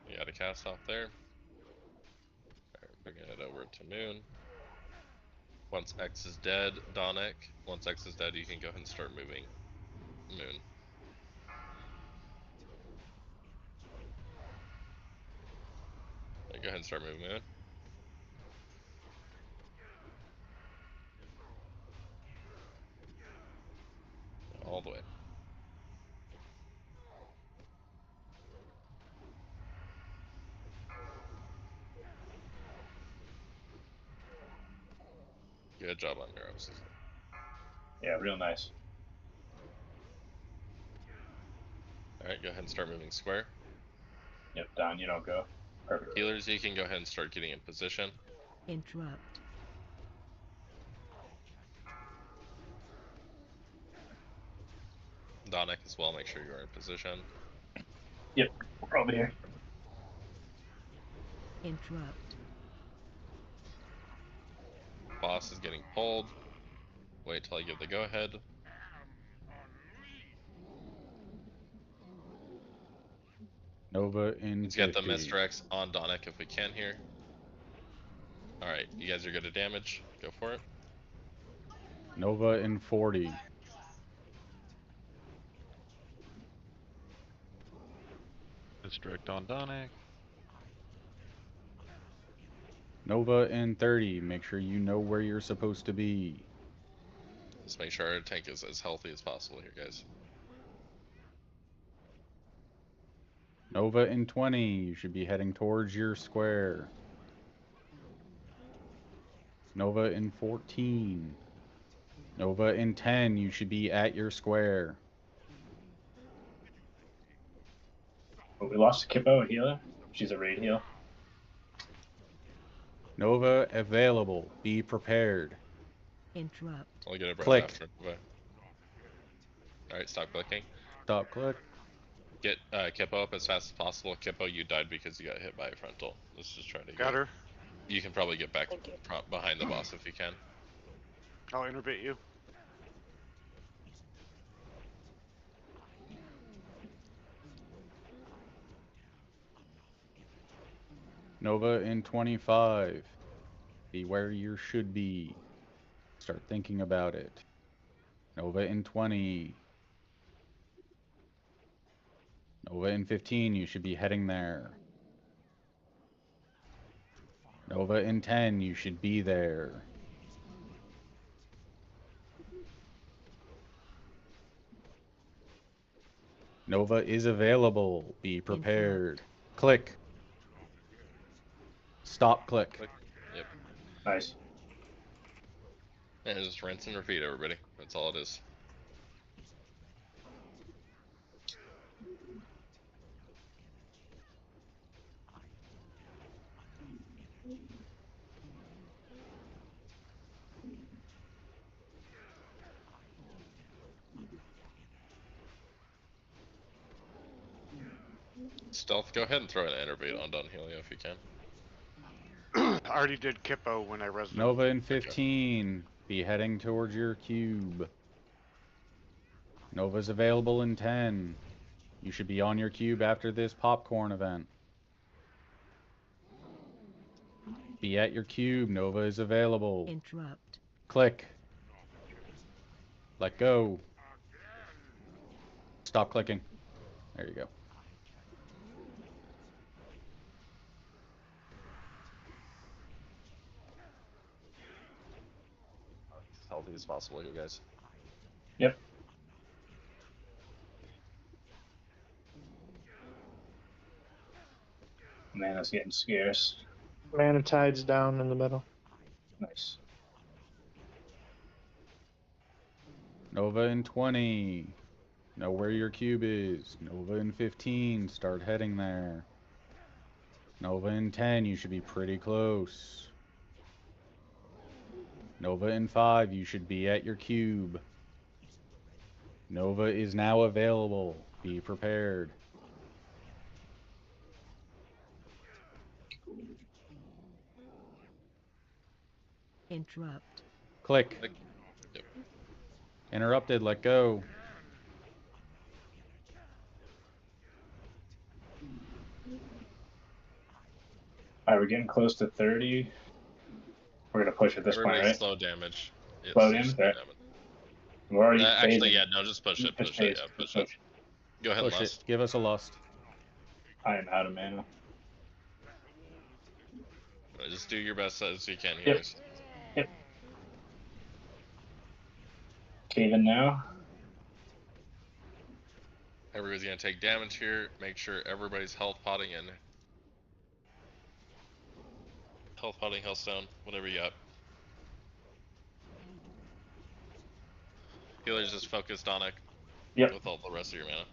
Speaker 2: We got a cast off there. Alright, bringing it over to Moon. Once X is dead, Donic. Once X is dead, you can go ahead and start moving Moon. Go ahead and start moving Moon. All the way. Good job on Neuros.
Speaker 1: Yeah, real nice.
Speaker 2: Alright, go ahead and start moving square.
Speaker 1: Yep, Don, you don't go. Perfect.
Speaker 2: Healers, you can go ahead and start getting in position.
Speaker 8: Interrupt.
Speaker 2: Donic as well, make sure you are in position.
Speaker 1: Yep, we're over here.
Speaker 8: Interrupt.
Speaker 2: Boss is getting pulled. Wait till I give the go-ahead.
Speaker 3: Nova in
Speaker 2: Let's get the
Speaker 3: 50.
Speaker 2: Mr. X on Donic if we can here. Alright, you guys are good at damage. Go for it.
Speaker 3: Nova in 40.
Speaker 7: District on Donic.
Speaker 3: Nova in 30. Make sure you know where you're supposed to be.
Speaker 2: Just make sure our tank is as healthy as possible here, guys.
Speaker 3: Nova in 20, you should be heading towards your square. Nova in 14. Nova in 10, you should be at your square.
Speaker 1: But we lost Kippo, a healer. She's a raid heal.
Speaker 3: Nova available. Be prepared.
Speaker 8: Interrupt.
Speaker 2: I'll get a breath
Speaker 3: Click.
Speaker 2: after. Alright, stop clicking.
Speaker 3: Stop click.
Speaker 2: Get Kippo up as fast as possible. Kippo, you died because you got hit by a frontal. Let's just try to
Speaker 5: Got her.
Speaker 2: You can probably get back behind the boss if you can.
Speaker 5: I'll innervate you.
Speaker 3: Nova in 25. Be where you should be. Start thinking about it. Nova in 20. Nova in 15, you should be heading there. Nova in 10, you should be there. Nova is available. Be prepared. Click. Stop click.
Speaker 2: Yep.
Speaker 1: Nice.
Speaker 2: And just rinse and repeat, everybody. That's all it is. Stealth, go ahead and throw an innervate on Don Helio if you can.
Speaker 5: I already did Kippo when I resonated.
Speaker 3: Nova in 15. Be heading towards your cube. Nova's available in 10. You should be on your cube after this popcorn event. Be at your cube. Nova is available.
Speaker 8: Interrupt.
Speaker 3: Click. Let go. Stop clicking. There you go.
Speaker 2: As healthy as possible, you guys.
Speaker 1: Yep. Mana's getting scarce.
Speaker 12: Mana tide's down in the middle.
Speaker 1: Nice.
Speaker 3: Nova in 20. Know where your cube is. Nova in 15. Start heading there. Nova in 10. You should be pretty close. Nova in 5. You should be at your cube. Nova is now available. Be prepared.
Speaker 8: Interrupt.
Speaker 3: Click.
Speaker 2: Yep.
Speaker 3: Interrupted. Let go.
Speaker 1: Alright, we're getting close to 30. We're gonna push at this point,
Speaker 2: Everybody
Speaker 1: right?
Speaker 2: slow damage. It's
Speaker 1: Slow damage?
Speaker 2: slow
Speaker 1: Right.
Speaker 2: damage.
Speaker 1: We're already
Speaker 2: Actually,
Speaker 1: phasing.
Speaker 2: yeah, no, just push it, push it,
Speaker 1: phase,
Speaker 2: yeah, push it. Go ahead and
Speaker 3: Push
Speaker 2: lust.
Speaker 3: it. Give us a lust.
Speaker 1: I am out of mana.
Speaker 2: Just do your best as you can here.
Speaker 1: Yep. Yep. Cave in now.
Speaker 2: Everybody's gonna take damage here. Make sure everybody's health potting in. Health potting, healthstone, whatever you got. Healer's just focused on it.
Speaker 1: Yep.
Speaker 2: With all the rest of your mana.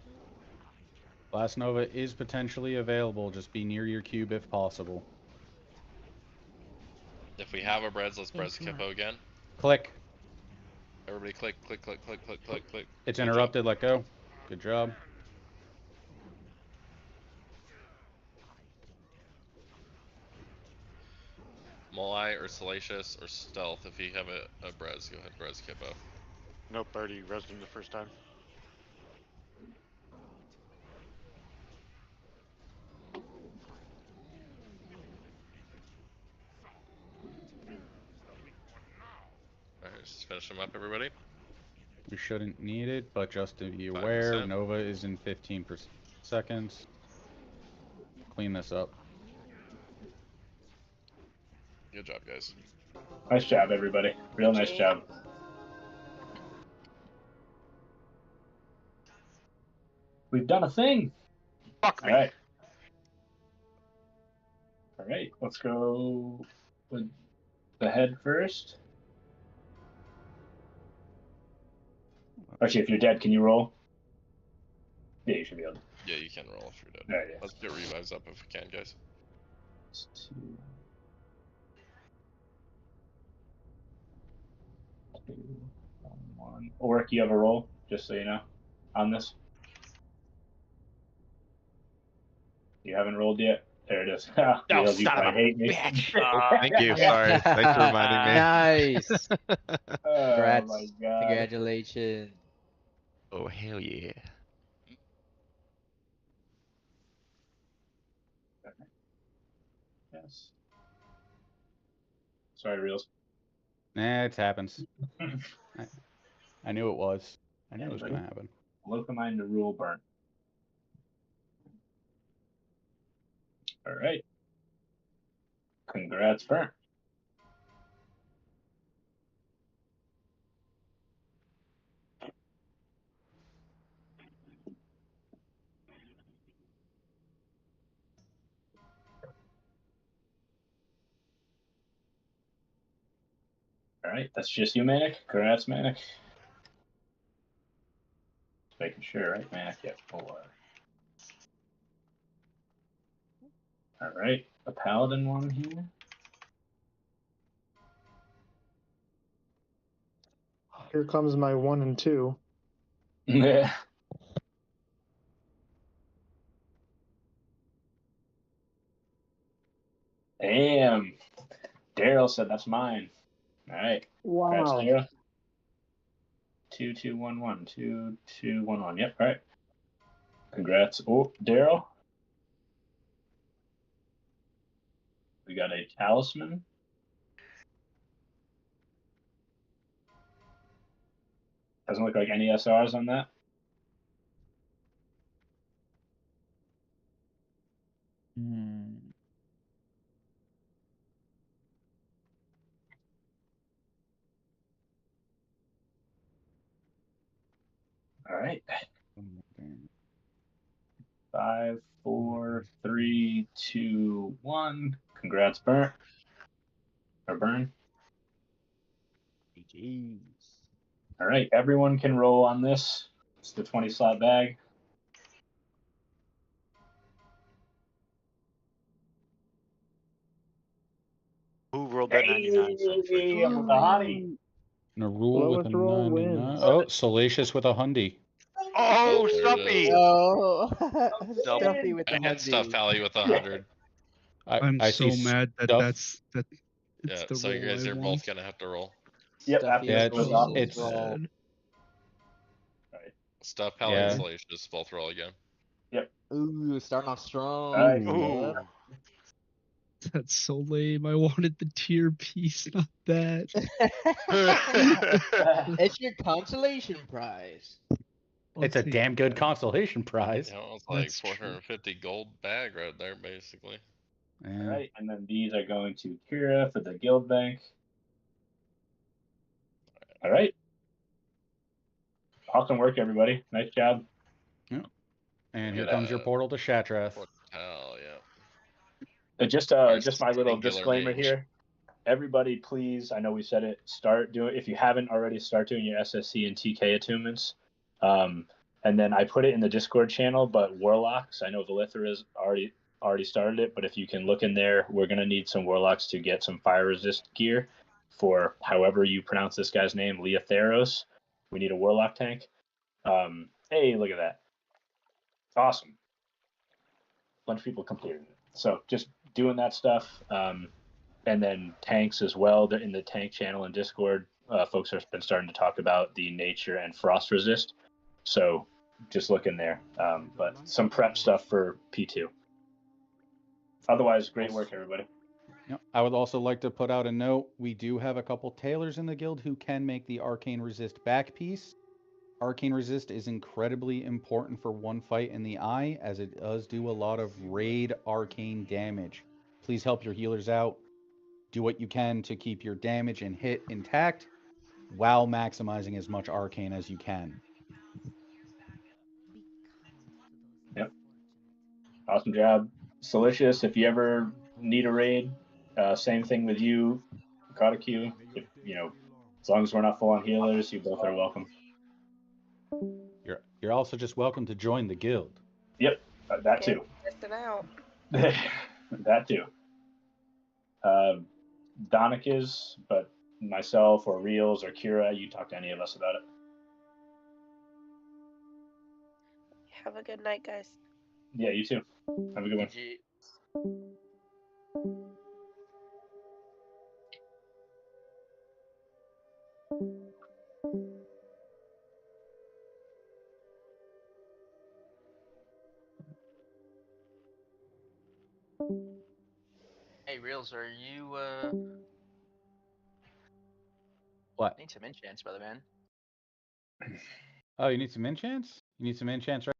Speaker 3: Blast Nova is potentially available. Just be near your cube if possible.
Speaker 2: If we have a breads, let's breads Kippo again.
Speaker 3: Click.
Speaker 2: Everybody click, click, click, click, click, click, click.
Speaker 3: It's
Speaker 2: Good
Speaker 3: interrupted.
Speaker 2: job.
Speaker 3: Let go. Good job.
Speaker 2: Molai or Salacious or Stealth, if you have a breads, go ahead breads Kippo.
Speaker 5: Nope, already resed him the first time.
Speaker 2: Alright, just finish them up, everybody.
Speaker 3: We shouldn't need it, but just to be
Speaker 2: 5%.
Speaker 3: aware, Nova is in 15 seconds. Clean this up.
Speaker 2: Good job, guys.
Speaker 1: Nice job, everybody. Real nice job. We've done a thing.
Speaker 5: Fuck me.
Speaker 1: All right. All right, let's go with the head first. Actually, if you're dead, can you roll? Yeah, you should be able to.
Speaker 2: Yeah, you can roll if you're dead.
Speaker 1: All right, yeah.
Speaker 2: Let's get revives up if we can, guys.
Speaker 1: 2, 1. Ulrich, you have a roll, just so you know, on this. You haven't rolled yet? There it is. Reels, you probably hate me.
Speaker 7: Thank you. Sorry. Thanks for reminding me.
Speaker 10: Nice.
Speaker 1: Oh
Speaker 10: Congrats.
Speaker 1: my god.
Speaker 10: Congratulations.
Speaker 7: Oh, hell yeah.
Speaker 1: Yes. Sorry, Reels.
Speaker 3: Nah, it happens. I knew it was. I knew it was going to happen.
Speaker 1: Locomine to rule burn. All right. Congrats, burn. All right, that's just you, Manic. Congrats, Manic. Just making sure, right? Manic, yeah, 4. All right, a paladin one here.
Speaker 12: Here comes my 1 and 2.
Speaker 1: Yeah. Damn. Daryl said that's mine. All right.
Speaker 12: Wow.
Speaker 1: Congrats, Daryl. 2, 2, 1, 1. 2, 2, 1, 1. Yep. All right. Congrats. Oh, Daryl. We got a talisman. Doesn't look like any SRs on that. All right. 5, 4, 3, 2, 1. Congrats, Burn. Or Burn.
Speaker 3: Jeez.
Speaker 1: All right, everyone can roll on this. It's the 20 slot bag.
Speaker 5: Who rolled that 99?
Speaker 1: Hey, I'm with the hottie.
Speaker 3: And a rule with a
Speaker 12: Lowest roll
Speaker 3: 99.
Speaker 12: wins.
Speaker 3: Oh, Salacious with a hundy.
Speaker 5: Oh,
Speaker 2: There it
Speaker 5: Stumpy!
Speaker 2: is.
Speaker 10: Oh,
Speaker 2: Double.
Speaker 10: Stumpy with the
Speaker 2: I had Stuff
Speaker 10: hundy.
Speaker 2: Pally with 100.
Speaker 4: I'm
Speaker 3: I
Speaker 4: so
Speaker 3: see
Speaker 4: mad that
Speaker 3: stuff.
Speaker 4: it's
Speaker 2: Yeah,
Speaker 4: the
Speaker 2: so you
Speaker 4: roll
Speaker 2: guys
Speaker 4: I
Speaker 2: are
Speaker 4: want.
Speaker 2: both gonna have to roll.
Speaker 1: Yep,
Speaker 10: Stuffy
Speaker 3: Yeah,
Speaker 10: with
Speaker 3: it's-
Speaker 10: Salacious
Speaker 3: it's-
Speaker 10: roll.
Speaker 2: Stuff Pally
Speaker 3: Yeah.
Speaker 2: and Salacious both roll again.
Speaker 10: Ooh, starting off strong.
Speaker 1: Nice.
Speaker 5: Ooh.
Speaker 4: That's so lame. I wanted the tier piece, not that.
Speaker 10: It's your consolation prize.
Speaker 3: It's a damn good consolation prize.
Speaker 2: You know, it's like
Speaker 4: That's true.
Speaker 2: 450 gold bag right there, basically.
Speaker 1: All right, and then these are going to Kira for the guild bank. All right. Awesome work, everybody. Nice job.
Speaker 3: And here
Speaker 2: Good,
Speaker 3: comes your portal to Shatrath.
Speaker 2: Hell yeah.
Speaker 1: Just my little
Speaker 2: Singular
Speaker 1: disclaimer
Speaker 2: mage.
Speaker 1: here. Everybody, please, I know we said it, start doing, if you haven't already, start doing your SSC and TK attunements. And then I put it in the Discord channel, but Warlocks, I know Valithra has already started it, but if you can look in there, we're going to need some Warlocks to get some fire resist gear for however you pronounce this guy's name, Leotheros. We need a Warlock tank. Hey, look at that. Awesome. Bunch of people completed it. So just doing that stuff. And then tanks as well. In the tank channel and Discord, folks have been starting to talk about the nature and frost resist. So just look in there. But some prep stuff for P2. Otherwise, great work, everybody.
Speaker 3: Yep. I would also like to put out a note. We do have a couple tailors in the guild who can make the Arcane Resist back piece. Arcane Resist is incredibly important for one fight in the eye, as it does do a lot of raid arcane damage. Please help your healers out. Do what you can to keep your damage and hit intact while maximizing as much arcane as you can.
Speaker 1: Yep. Awesome job. Salacious, if you ever need a raid, same thing with you, Kotaku. If, as long as we're not full on healers, you both are welcome.
Speaker 3: You're also just welcome to join the guild.
Speaker 1: Yep, that too.
Speaker 11: Missing out.
Speaker 1: That too. Donic is, but myself or Reels or Kira, you talk to any of us about it.
Speaker 11: Have a good night, guys.
Speaker 1: Yeah, you too. Have a good one.
Speaker 14: Hey, Reels, are you,
Speaker 3: What?
Speaker 14: I need some enchants, brother man.
Speaker 3: Oh, you need some enchants? You need some enchants, right?